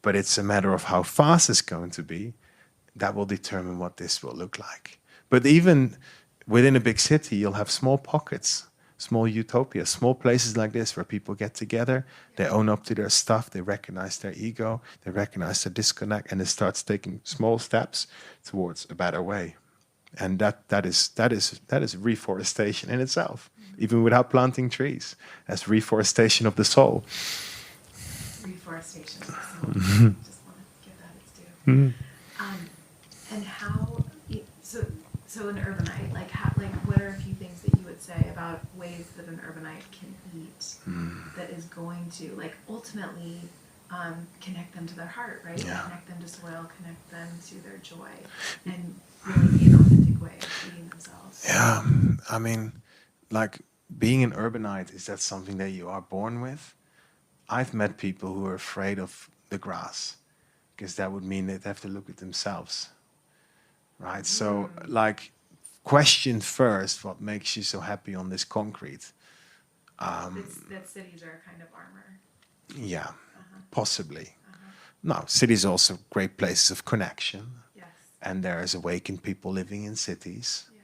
but it's a matter of how fast it's going to be. That will determine what this will look like. But even within a big city, you'll have small pockets, small utopias, small places like this where people get together, they own up to their stuff, they recognize their ego, they recognize their disconnect, and it starts taking small steps towards a better way. And that is reforestation in itself, even without planting trees. That's reforestation of the soul. Reforestation of the soul. Just want to give that its due. And how? So an urbanite, like what are a few things that you would say about ways that an urbanite can eat that is going to ultimately connect them to their heart, right? Yeah. Connect them to soil, connect them to their joy, and really be an authentic way of feeding themselves. Yeah, I mean, being an urbanite, is that something that you are born with? I've met people who are afraid of the grass because that would mean they'd have to look at themselves. Right, so question first what makes you so happy on this concrete. That cities are a kind of armor. Yeah, possibly. No, cities are also great places of connection. Yes. And there is awakened people living in cities. Yeah.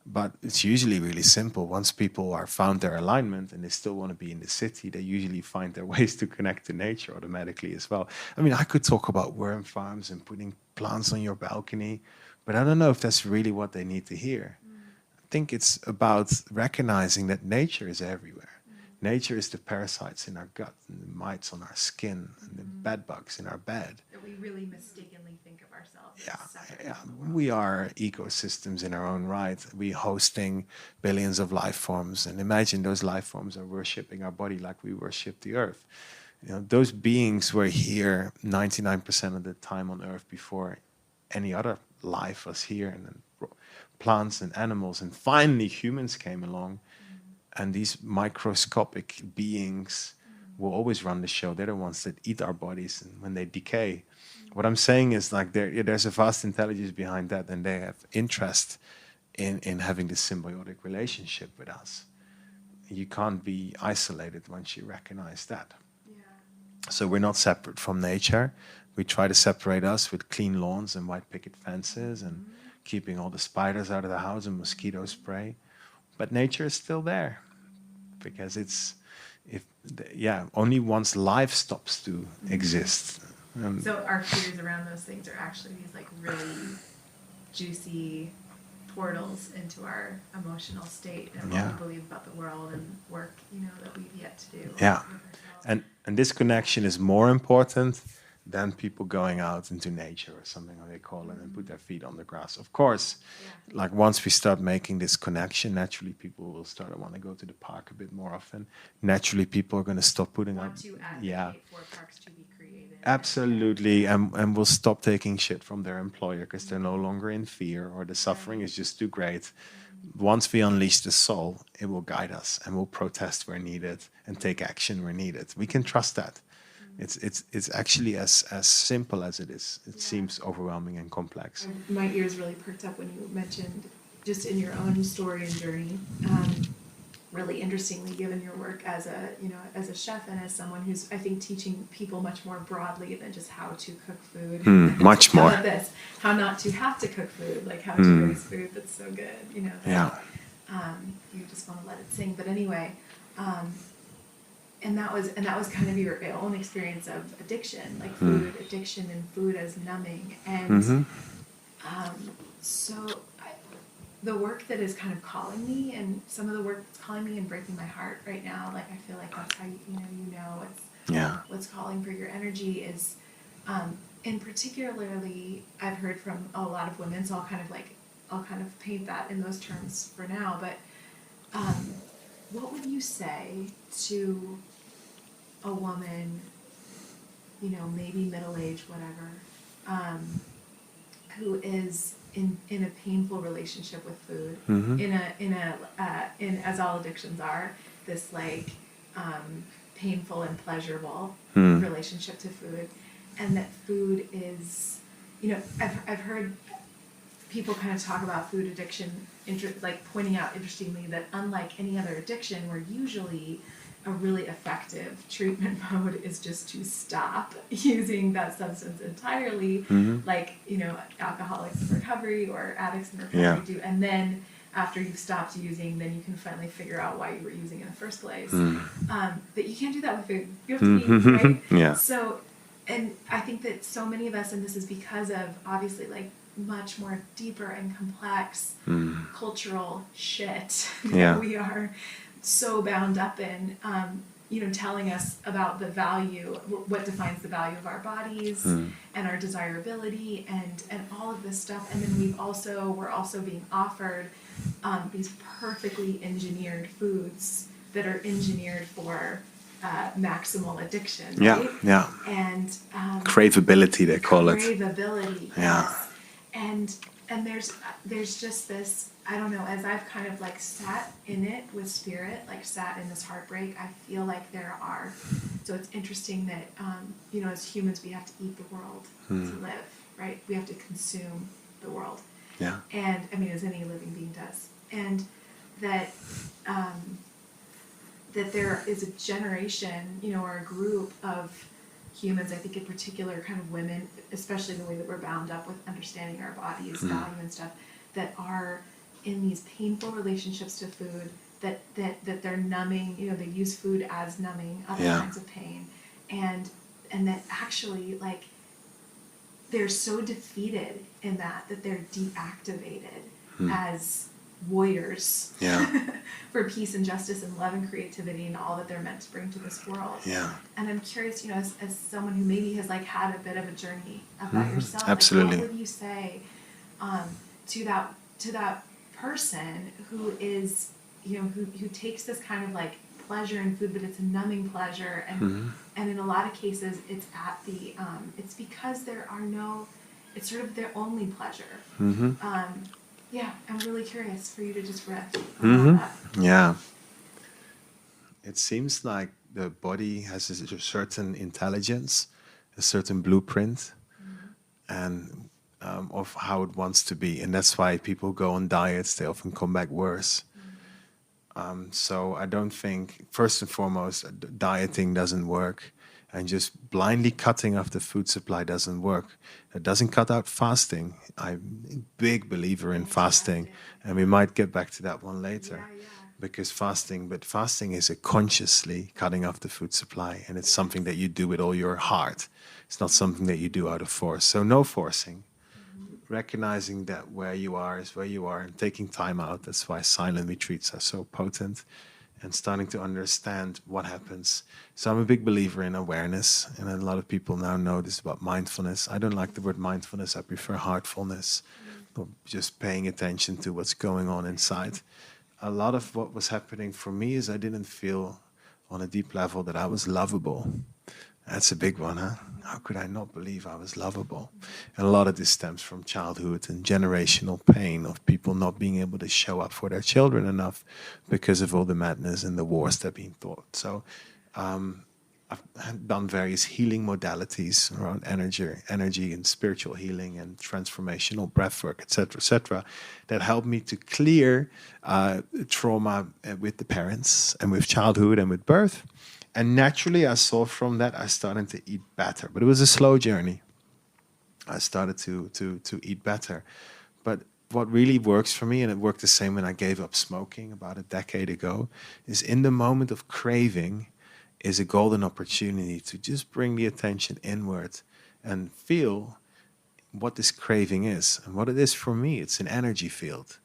But it's usually really simple. Once people are found their alignment and they still want to be in the city, they usually find their ways to connect to nature automatically as well. I mean, I could talk about worm farms and putting plants on your balcony, but I don't know if that's really what they need to hear. I think it's about recognizing that nature is everywhere. Nature is the parasites in our gut, and the mites on our skin, and the bed bugs in our bed. That we really mistakenly think of ourselves as separate. Yeah. We are ecosystems in our own right. We're hosting billions of life forms, and imagine those life forms are worshipping our body like we worship the earth. Those beings were here 99% of the time on earth before any other life was here, and then plants and animals, and finally humans came along, and these microscopic beings will always run the show. They're the ones that eat our bodies, and when they decay, what I'm saying is there's a vast intelligence behind that, and they have interest in having this symbiotic relationship with us. You can't be isolated once you recognize that. Yeah. So we're not separate from nature. We try to separate us with clean lawns and white picket fences and keeping all the spiders out of the house and mosquito spray. But nature is still there because only once life stops to exist. So our fears around those things are actually these really juicy portals into our emotional state and what we believe about the world and work, that we've yet to do. Yeah. And this connection is more important than people going out into nature or something, how they call it, and put their feet on the grass. Of course, once we start making this connection, naturally people will start to want to go to the park a bit more often. Naturally, people are going to stop putting want to advocate for parks to be created. Absolutely, and will stop taking shit from their employer because they're no longer in fear or the suffering is just too great. Once we unleash the soul, it will guide us and we'll protest where needed and take action where needed. We can trust that. It's actually as simple as it is. It seems overwhelming and complex. My ears really perked up when you mentioned just in your own story and journey. Really interestingly, given your work as a chef and as someone who's, I think, teaching people much more broadly than just how to cook food. Much more. How about this? How not to have to cook food, how to raise food that's so good. You just want to let it sing. But anyway. And that was kind of your own experience of addiction, food addiction and food as numbing. And the work that is kind of calling me, and some of the work that's calling me and breaking my heart right now, I feel like that's how what's calling for your energy is, and particularly I've heard from a lot of women, so I'll kind of paint that in those terms for now. But what would you say to a woman, maybe middle-aged, whatever, who is in a painful relationship with food, in as all addictions are, this like painful and pleasurable relationship to food, and that food is, I've heard people kind of talk about food addiction, like pointing out interestingly that unlike any other addiction, where usually a really effective treatment mode is just to stop using that substance entirely, like alcoholics in recovery or addicts in recovery do, and then after you've stopped using, then you can finally figure out why you were using in the first place. But you can't do that with food. You have to eat, right? Yeah. So, and I think that so many of us, and this is because of obviously like much more deeper and complex cultural shit that we are so bound up in, telling us about the value, what defines the value of our bodies and our desirability and all of this stuff. And then we're also being offered these perfectly engineered foods that are engineered for maximal addiction, right? Yeah. And craveability, they call it. Craveability, yes. And there's just this, I don't know, as I've kind of like sat in it with spirit, like sat in this heartbreak, I feel like so it's interesting that, as humans, we have to eat the world to live, right? We have to consume the world. Yeah. And, I mean, as any living being does. And that, that there is a generation, or a group of humans, I think in particular kind of women, especially the way that we're bound up with understanding our bodies, value and stuff, that are in these painful relationships to food, that they're numbing, they use food as numbing other kinds of pain, and that actually, like, they're so defeated in that they're deactivated as warriors for peace and justice and love and creativity and all that they're meant to bring to this world. Yeah. And I'm curious, as someone who maybe has like had a bit of a journey about yourself, Absolutely. like, what would you say to that person who is, who takes this kind of like pleasure in food, but it's a numbing pleasure, and and in a lot of cases it's at the it's because it's sort of their only pleasure. Yeah, I'm really curious for you to just riff on that. Yeah. It seems like the body has a certain intelligence, a certain blueprint, and of how it wants to be. And that's why people go on diets, they often come back worse. So I don't think, first and foremost, dieting doesn't work. And just blindly cutting off the food supply doesn't work. It doesn't cut out fasting. I'm a big believer in fasting, and we might get back to that one later. Because fasting is a consciously cutting off the food supply, and it's something that you do with all your heart. It's not something that you do out of force. So no forcing. Recognizing that where you are is where you are, and taking time out. That's why silent retreats are so potent. And starting to understand what happens. So I'm a big believer in awareness, and a lot of people now know this about mindfulness. I don't like the word mindfulness. I prefer heartfulness, just paying attention to what's going on inside. A lot of what was happening for me is I didn't feel on a deep level that I was lovable. That's a big one, huh? How could I not believe I was lovable? And a lot of this stems from childhood and generational pain of people not being able to show up for their children enough because of all the madness and the wars that are being taught. So I've done various healing modalities around energy and spiritual healing and transformational breathwork, etc., that helped me to clear trauma with the parents and with childhood and with birth. And naturally, I saw from that, I started to eat better. But it was a slow journey. I started to eat better. But what really works for me, and it worked the same when I gave up smoking about a decade ago, is in the moment of craving is a golden opportunity to just bring the attention inward and feel what this craving is. And what it is for me, it's an energy field.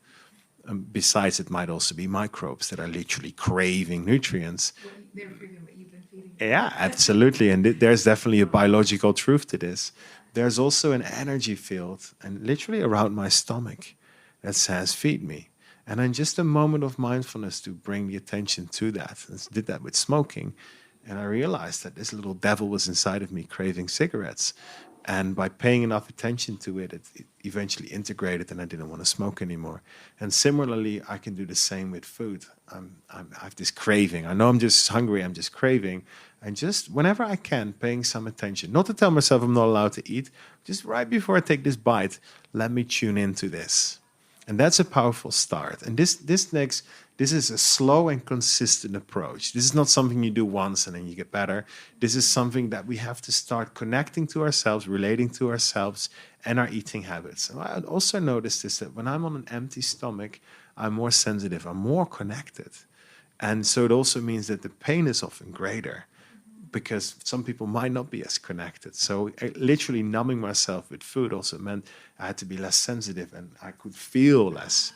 Besides, it might also be microbes that are literally craving nutrients. They're craving what you've been feeding. Yeah, absolutely. And there's definitely a biological truth to this. There's also an energy field, and literally around my stomach, that says, feed me. And then just a moment of mindfulness to bring the attention to that. I did that with smoking. And I realized that this little devil was inside of me craving cigarettes. And by paying enough attention to it, it eventually integrated, and I didn't want to smoke anymore. And similarly, I can do the same with food. I have this craving. I know I'm just hungry, I'm just craving. And just whenever I can, paying some attention. Not to tell myself I'm not allowed to eat, just right before I take this bite, let me tune into this. And that's a powerful start. And this is a slow and consistent approach. This is not something you do once and then you get better. This is something that we have to start connecting to ourselves, relating to ourselves and our eating habits. And I also noticed is that when I'm on an empty stomach, I'm more sensitive, I'm more connected. And so it also means that the pain is often greater, because some people might not be as connected. So literally numbing myself with food also meant I had to be less sensitive and I could feel less,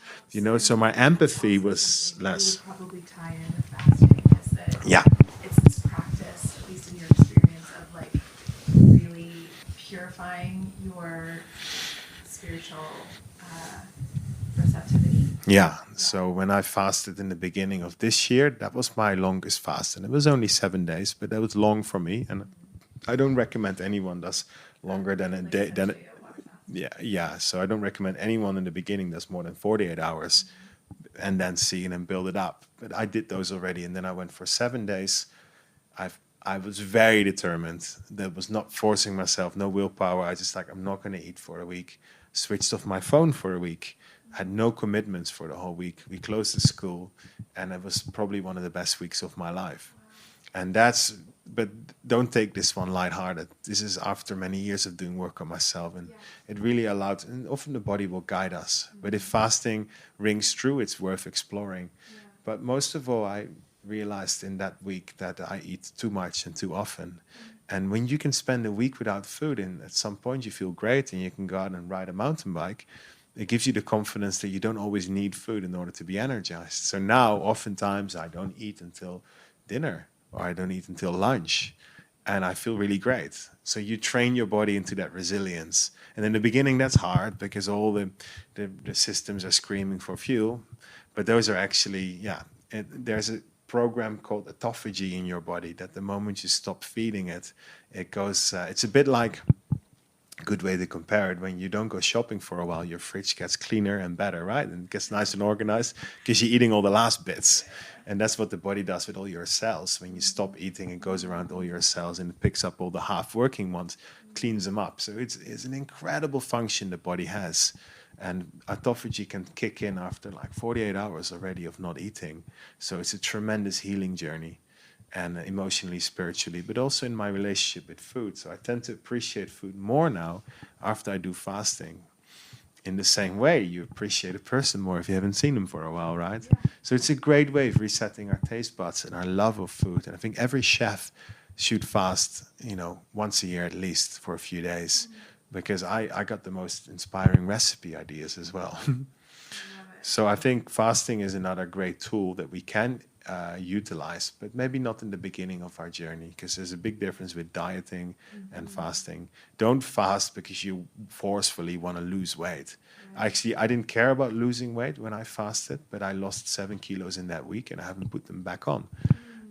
so my empathy was less. You would probably tie in with fasting is that Yeah. it's this practice, at least in your experience, of like really purifying your spiritual receptivity. Yeah. So when I fasted in the beginning of this year, that was my longest fast. And it was only 7 days, but that was long for me. And I don't recommend anyone does longer than a day. Yeah. So I don't recommend anyone in the beginning does more than 48 hours and then see and build it up. But I did those already. And then I went for 7 days. I was very determined. That was not forcing myself, no willpower. I just I'm not going to eat for a week. Switched off my phone for a week. Had no commitments for the whole week. We closed the school, and it was probably one of the best weeks of my life. And but don't take this one lighthearted. This is after many years of doing work on myself, and it really allowed, and often the body will guide us. But if fasting rings true, it's worth exploring. But most of all, I realized in that week that I eat too much and too often. And when you can spend a week without food, and at some point you feel great and you can go out and ride a mountain bike, it gives you the confidence that you don't always need food in order to be energized. So now, oftentimes, I don't eat until dinner or I don't eat until lunch, and I feel really great. So you train your body into that resilience. And in the beginning, that's hard because all the systems are screaming for fuel. But those are actually, there's a program called autophagy in your body that the moment you stop feeding it, it goes, it's a bit like, good way to compare it, when you don't go shopping for a while, your fridge gets cleaner and better, right? And it gets nice and organized because you're eating all the last bits. And that's what the body does with all your cells. When you stop eating, it goes around all your cells and it picks up all the half-working ones, cleans them up. So it's an incredible function the body has. And autophagy can kick in after 48 hours already of not eating. So it's a tremendous healing journey. And emotionally, spiritually, but also in my relationship with food. So I tend to appreciate food more now after I do fasting. In the same way, you appreciate a person more if you haven't seen them for a while, right? Yeah. So it's a great way of resetting our taste buds and our love of food. And I think every chef should fast, once a year at least for a few days, because I got the most inspiring recipe ideas as well. So I think fasting is another great tool that we can utilize, but maybe not in the beginning of our journey, because there's a big difference with dieting and fasting. Don't fast because you forcefully want to lose weight. Actually, I didn't care about losing weight when I fasted, but I lost 7 kilos in that week and I haven't put them back on.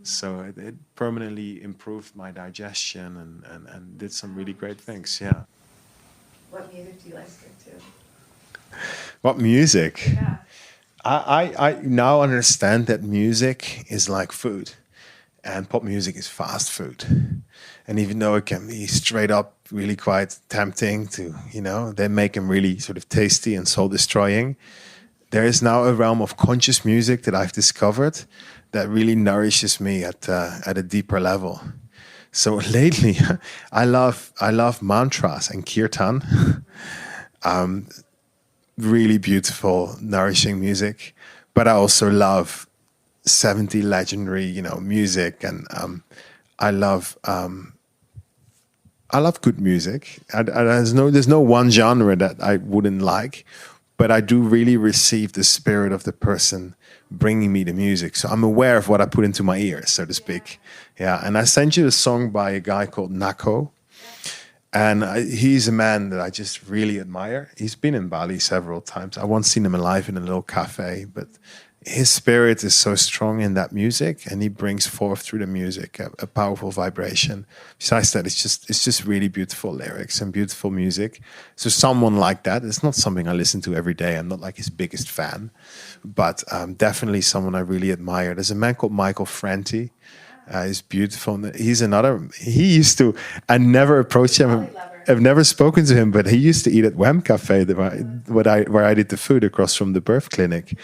So it permanently improved my digestion and did some really great things. Yeah. What music do you like to? What music? Yeah. I now understand that music is like food and pop music is fast food. And even though it can be straight up really quite tempting to, they make them really sort of tasty and soul destroying, there is now a realm of conscious music that I've discovered that really nourishes me at a deeper level. So lately, I love mantras and kirtan. Really beautiful, nourishing music, but I also love 70 legendary, music, and I love good music. There's no one genre that I wouldn't like, but I do really receive the spirit of the person bringing me the music. So I'm aware of what I put into my ears, so to speak. Yeah, and I sent you a song by a guy called Nako. And he's a man that I just really admire. He's been in Bali several times. I once seen him live in a little cafe, but his spirit is so strong in that music, and he brings forth through the music a powerful vibration. Besides that, it's just really beautiful lyrics and beautiful music. So someone like that, it's not something I listen to every day. I'm not like his biggest fan, but definitely someone I really admire. There's a man called Michael Franti. He's beautiful. He's another. He used to. I never approached him. I've never spoken to him, but he used to eat at Wham Cafe, where I did the food across from the birth clinic.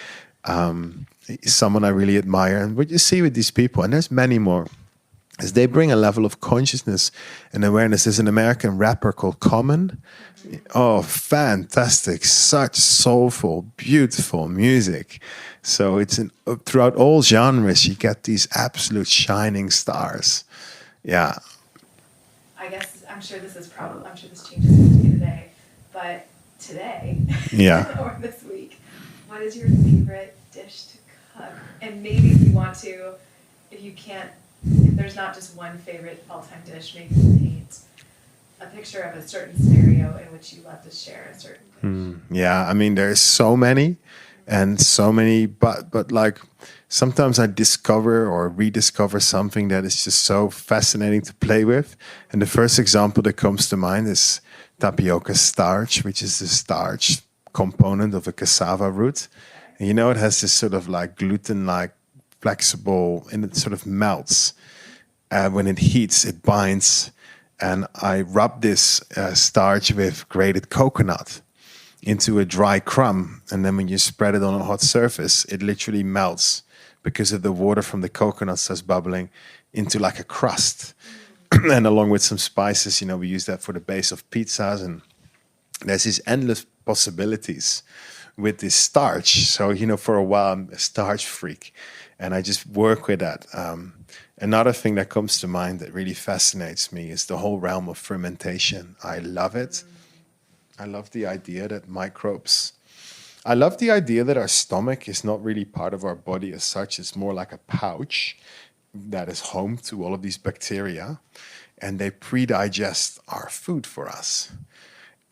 Someone I really admire, and what you see with these people, and there's many more, is they bring a level of consciousness and awareness. There's an American rapper called Common. Oh, fantastic! Such soulful, beautiful music. So it's throughout all genres, you get these absolute shining stars. Yeah. I guess I'm sure this changes from day to day, but today, yeah, or this week, what is your favorite dish to cook? And maybe if you want to, if there's not just one favorite all-time dish, maybe paint a picture of a certain scenario in which you love to share a certain dish. Yeah, I mean, there's so many, but like sometimes I discover or rediscover something that is just so fascinating to play with. And the first example that comes to mind is tapioca starch, which is the starch component of a cassava root. And it has this sort of like gluten-like flexible, and it sort of melts. When it heats, it binds. And I rub this starch with grated coconut into a dry crumb. And then when you spread it on a hot surface, it literally melts because of the water from the coconut starts bubbling into like a crust. And along with some spices, we use that for the base of pizzas. And there's these endless possibilities with this starch. So, for a while, I'm a starch freak. And I just work with that. Another thing that comes to mind that really fascinates me is the whole realm of fermentation. I love it. I love the idea that our stomach is not really part of our body as such. It's more like a pouch that is home to all of these bacteria, and they pre-digest our food for us.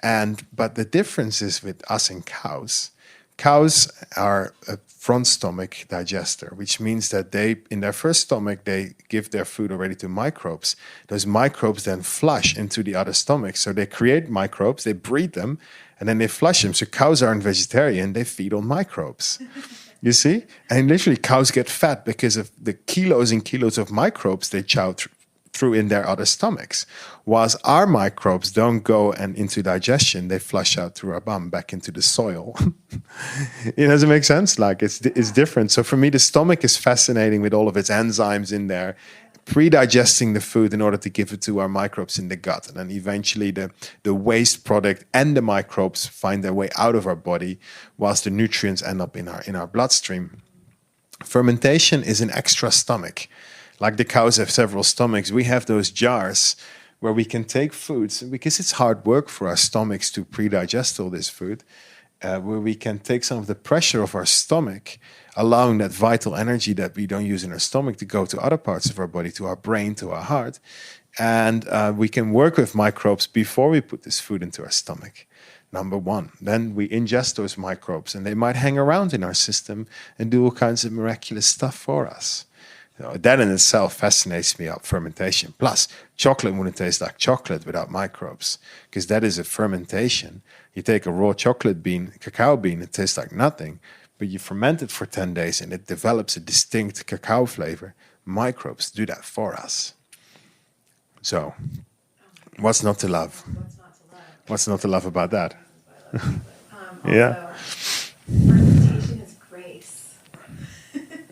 But the difference is with us and cows. Cows are a front stomach digester, which means that in their first stomach, they give their food already to microbes. Those microbes then flush into the other stomach. So they create microbes, they breed them, and then they flush them. So cows aren't vegetarian, they feed on microbes. You see? And literally cows get fat because of the kilos and kilos of microbes they chow through in their other stomachs. Whilst our microbes don't go into digestion, they flush out through our bum back into the soil. Does it make sense? Like it's different. So for me, the stomach is fascinating with all of its enzymes in there, pre-digesting the food in order to give it to our microbes in the gut. And then eventually the waste product and the microbes find their way out of our body, whilst the nutrients end up in our bloodstream. Fermentation is an extra stomach. Like the cows have several stomachs, we have those jars where we can take foods, because it's hard work for our stomachs to pre-digest all this food, where we can take some of the pressure of our stomach, allowing that vital energy that we don't use in our stomach to go to other parts of our body, to our brain, to our heart. And we can work with microbes before we put this food into our stomach. Number one. Then we ingest those microbes, and they might hang around in our system and do all kinds of miraculous stuff for us. That in itself fascinates me about fermentation. Plus, chocolate wouldn't taste like chocolate without microbes, because that is a fermentation. You take a raw cacao bean, it tastes like nothing, but you ferment it for 10 days and it develops a distinct cacao flavor. Microbes do that for us. So, what's not to love? What's not to love about that? Yeah. Fermentation is grace.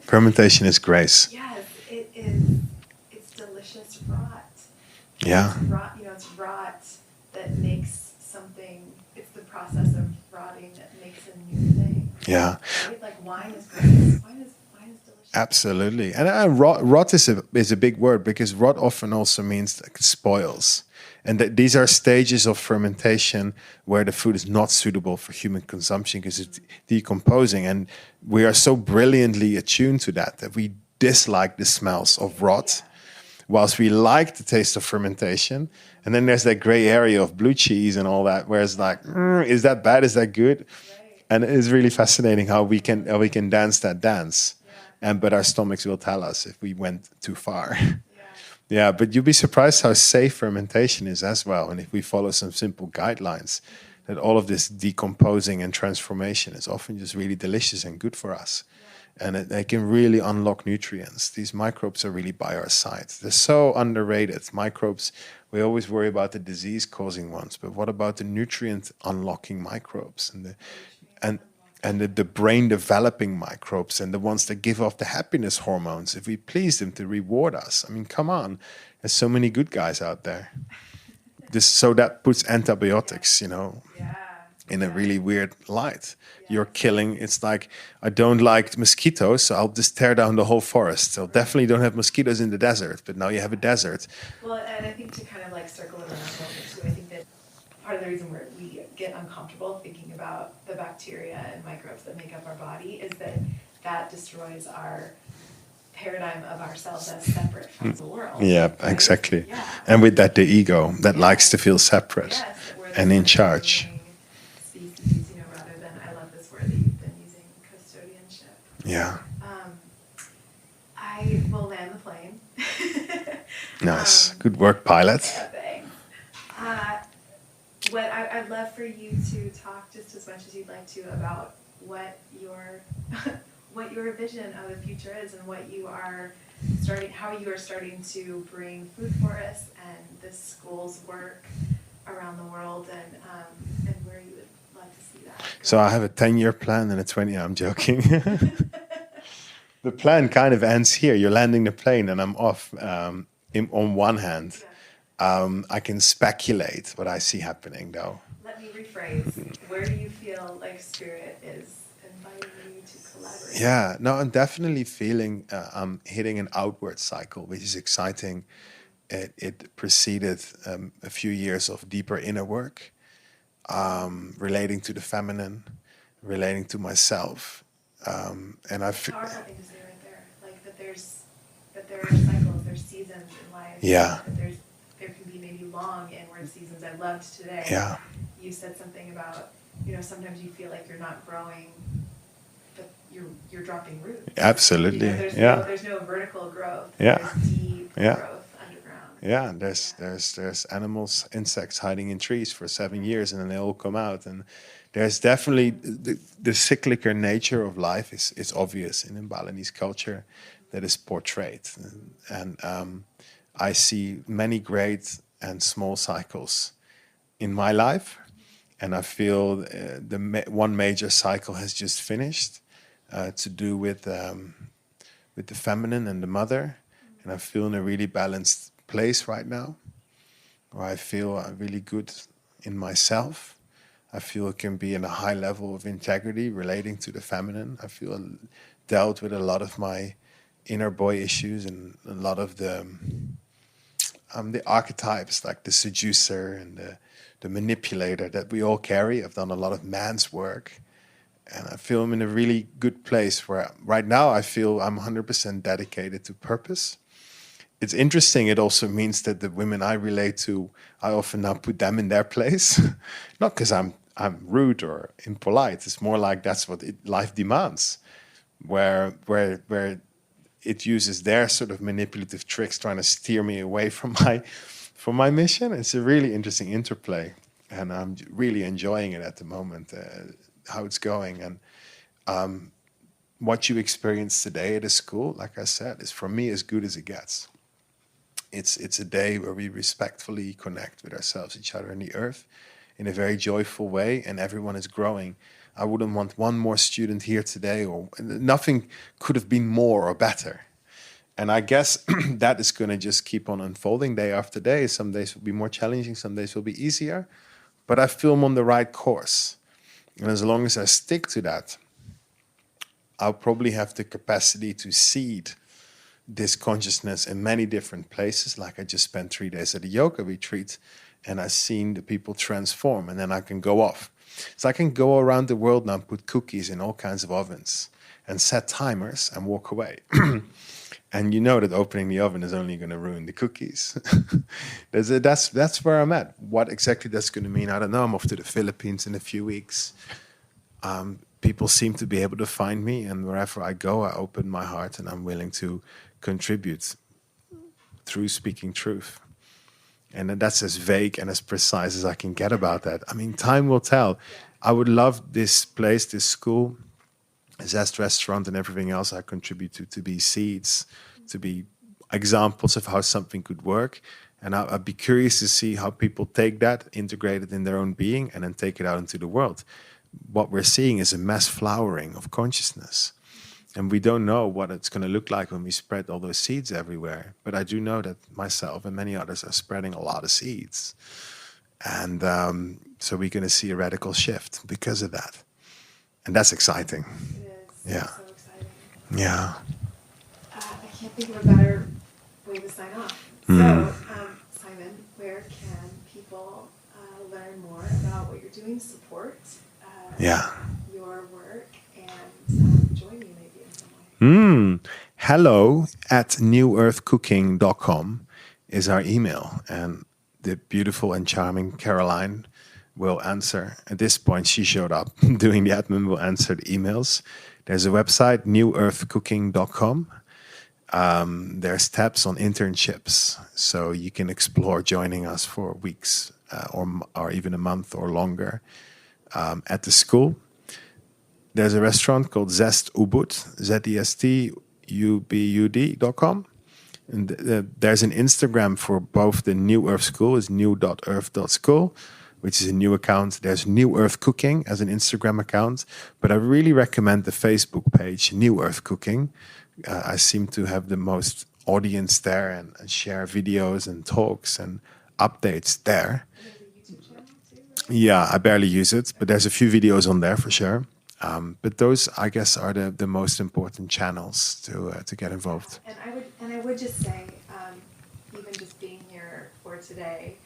Fermentation is grace. Yes, it is. It's delicious rot. Yeah. It's rot that makes something. It's the process of rotting that makes a new thing. Yeah. Right? Like wine is grace. Wine is delicious. Absolutely. And rot is a big word, because rot often also means like spoils. And these are stages of fermentation where the food is not suitable for human consumption because it's decomposing. And we are so brilliantly attuned to that we dislike the smells of rot, whilst we like the taste of fermentation. And then there's that gray area of blue cheese and all that, where it's like, is that bad? Is that good? And it's really fascinating how we can dance that dance, and but our stomachs will tell us if we went too far. Yeah, but you'd be surprised how safe fermentation is as well. And if we follow some simple guidelines, that all of this decomposing and transformation is often just really delicious and good for us. And they can really unlock nutrients. These microbes are really by our side. They're so underrated. Microbes, we always worry about the disease-causing ones, but what about the nutrient-unlocking microbes and the brain-developing microbes and the ones that give off the happiness hormones? If we please them to reward us, I mean, come on, there's so many good guys out there. So that puts antibiotics, in a really weird light. You're killing. It's like, I don't like mosquitoes, so I'll just tear down the whole forest. So definitely don't have mosquitoes in the desert, but now you have a desert. Well, and I think to kind of like circle around a moment too, I think that part of the reason we get uncomfortable thinking about the bacteria and microbes that make up our body is that destroys our paradigm of ourselves as separate from the world. Yeah, right? Exactly. Yeah. And with that, the ego that likes to feel separate and in charge. Species, rather than, I love this word that you've been using, custodianship. Yeah. I will land the plane. Nice. Good work, pilot. Yeah, thanks. What I'd love for you to talk just as much as you'd like to about what your vision of the future is and how you are starting to bring food forests and the school's work around the world and where you would love to see that go. So I have a 10-year plan and a 20. I'm joking. The plan kind of ends here. You're landing the plane and I'm off. On one hand, I can speculate what I see happening, though. Let me rephrase. Where do you feel like Spirit is inviting you to collaborate? Yeah, no, I'm definitely feeling I'm hitting an outward cycle, which is exciting. It preceded a few years of deeper inner work, relating to the feminine, relating to myself, and I feel powerful thing to say right there, like that there are cycles, there's seasons in life. Yeah. That there can be maybe long inward seasons. I loved today. Yeah. You said something about sometimes you feel like you're not growing, but you're dropping roots. Absolutely. There's no vertical growth. Yeah. There's deep growth underground. Yeah, there's animals, insects hiding in trees for 7 years, and then they all come out. And there's definitely the cyclical nature of life is obvious in Balinese culture, that is portrayed. And I see many great and small cycles in my life, and I feel one major cycle has just finished, to do with the feminine and the mother, and I feel in a really balanced place right now, where I feel really good in myself. I feel it can be in a high level of integrity relating to the feminine. I feel dealt with a lot of my inner boy issues and a lot of the archetypes, like the seducer and the manipulator that we all carry. I've done a lot of man's work, and I feel I'm in a really good place where right now I feel I'm 100% dedicated to purpose. It's interesting. It also means that the women I relate to, I often now put them in their place, not because I'm rude or impolite. It's more like that's what life demands, where it uses their sort of manipulative tricks, trying to steer me away from my mission. It's a really interesting interplay, and I'm really enjoying it at the moment, how it's going. And what you experience today at a school, like I said, is for me as good as it gets. It's a day where we respectfully connect with ourselves, each other, and the earth in a very joyful way, and everyone is growing. I wouldn't want one more student here today, or nothing could have been more or better. And I guess that is going to just keep on unfolding day after day. Some days will be more challenging, some days will be easier, but I feel I'm on the right course. And as long as I stick to that, I'll probably have the capacity to seed this consciousness in many different places. Like I just spent 3 days at a yoga retreat, and I've seen the people transform, and then I can go off. So I can go around the world now and put cookies in all kinds of ovens and set timers and walk away. And you know that opening the oven is only going to ruin the cookies. That's where I'm at. What exactly that's going to mean, I don't know. I'm off to the Philippines in a few weeks. people seem to be able to find me, and wherever I go, I open my heart and I'm willing to contribute through speaking truth. And that's as vague and as precise as I can get about that. I mean, time will tell. I would love this place, this school, Zest restaurant, and everything else I contribute to be seeds, to be examples of how something could work. And I'd be curious to see how people take that, integrate it in their own being, and then take it out into the world. What we're seeing is a mass flowering of consciousness. And we don't know what it's going to look like when we spread all those seeds everywhere. But I do know that myself and many others are spreading a lot of seeds. And so we're going to see a radical shift because of that. And that's exciting. It is. Yeah. So exciting. Yeah. I can't think of a better way to sign off. So, Simon, where can people learn more about what you're doing, support your work, and join you maybe in some way? Hello@newearthcooking.com is our email. And the beautiful and charming Caroline will answer. At this point, she showed up doing the admin, will answer the emails. There's a website, newearthcooking.com. There's tabs on internships, so you can explore joining us for weeks or even a month or longer at the school. There's a restaurant called Zest Ubud, zestubud.com. And there's an Instagram for both the New Earth School, is new.earth.school, which is a new account. There's New Earth Cooking as an Instagram account, but I really recommend the Facebook page, New Earth Cooking. I seem to have the most audience there and share videos and talks and updates there. There's a YouTube channel too, right? Yeah, I barely use it, but there's a few videos on there for sure. But those, I guess, are the most important channels to get involved. And I would just say, even just being here for today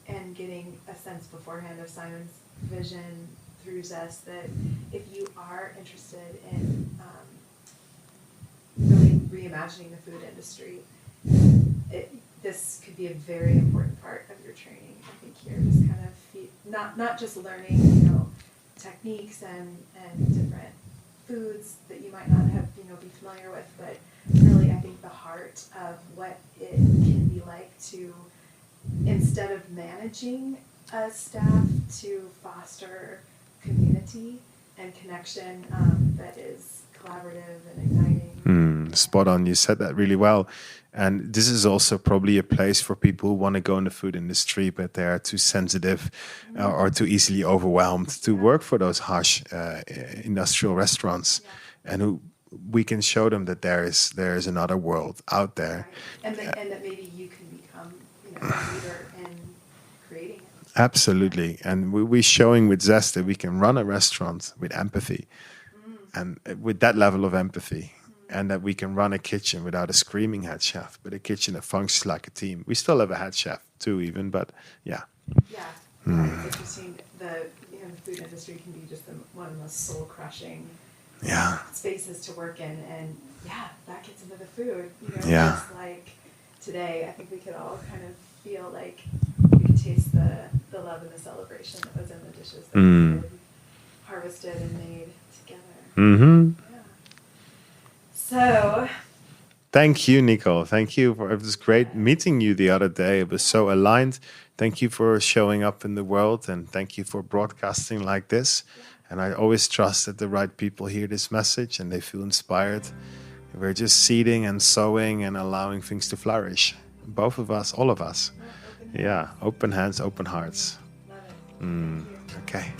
and getting a sense beforehand of Simon's vision through Zest, that if you are interested in really reimagining the food industry, this could be a very important part of your training. I think here, just kind of not just learning, techniques and different foods that you might not have, be familiar with, but really, I think the heart of what it can be like to, instead of managing a staff, to foster community and connection that is collaborative and igniting. Spot on. You said that really well. And this is also probably a place for people who want to go in the food industry, but they are too sensitive or too easily overwhelmed to work for those harsh industrial restaurants. Yeah. And who we can show them that there is another world out there. Right. And that maybe you can become a leader in creating it. Absolutely. And we're showing with Zest that we can run a restaurant with empathy and with that level of empathy. And that we can run a kitchen without a screaming head chef, but a kitchen that functions like a team. We still have a head chef too, even, but yeah. Yeah, it's interesting. The food industry can be just one of the most soul-crushing spaces to work in, and that gets into the food. Just like today, I think we could all kind of feel like we could taste the love and the celebration that was in the dishes that we had harvested and made together. Mm-hmm. So, thank you, Nicole. Thank you it was great meeting you the other day. It was so aligned. Thank you for showing up in the world, and thank you for broadcasting like this. And I always trust that the right people hear this message and they feel inspired. We're just seeding and sowing and allowing things to flourish. Both of us, all of us. Open hands, open hearts. love it. Okay.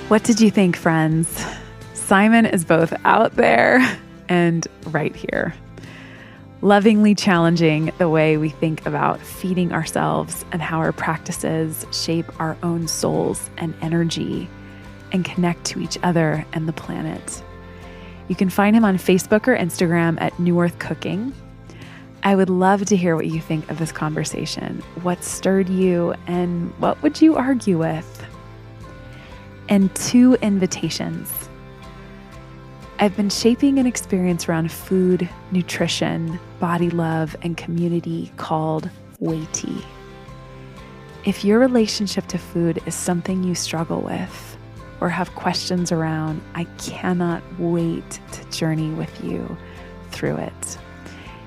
What did you think, friends? Simon is both out there and right here, lovingly challenging the way we think about feeding ourselves and how our practices shape our own souls and energy and connect to each other and the planet. You can find him on Facebook or Instagram at New Earth Cooking. I would love to hear what you think of this conversation. What stirred you and what would you argue with? And 2 invitations. I've been shaping an experience around food, nutrition, body love, and community called Weighty. If your relationship to food is something you struggle with or have questions around, I cannot wait to journey with you through it.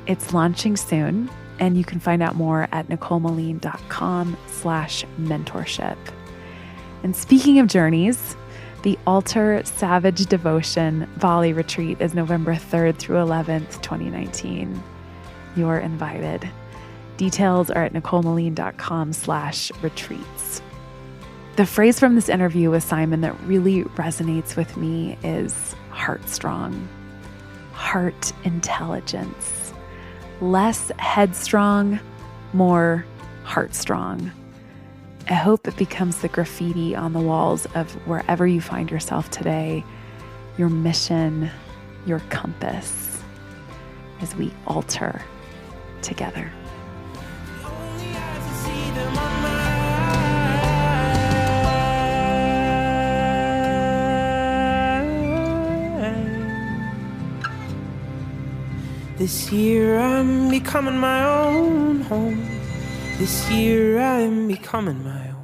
It's launching soon, and you can find out more at NicoleMoline.com/mentorship. And speaking of journeys, the Altar Savage Devotion Bali Retreat is November 3rd through 11th, 2019. You're invited. Details are at NicoleMoline.com/retreats. The phrase from this interview with Simon that really resonates with me is heart strong, heart intelligence, less headstrong, more heart strong. I hope it becomes the graffiti on the walls of wherever you find yourself today, your mission, your compass, as we alter together. This year I'm becoming my own home. This year I'm becoming my own.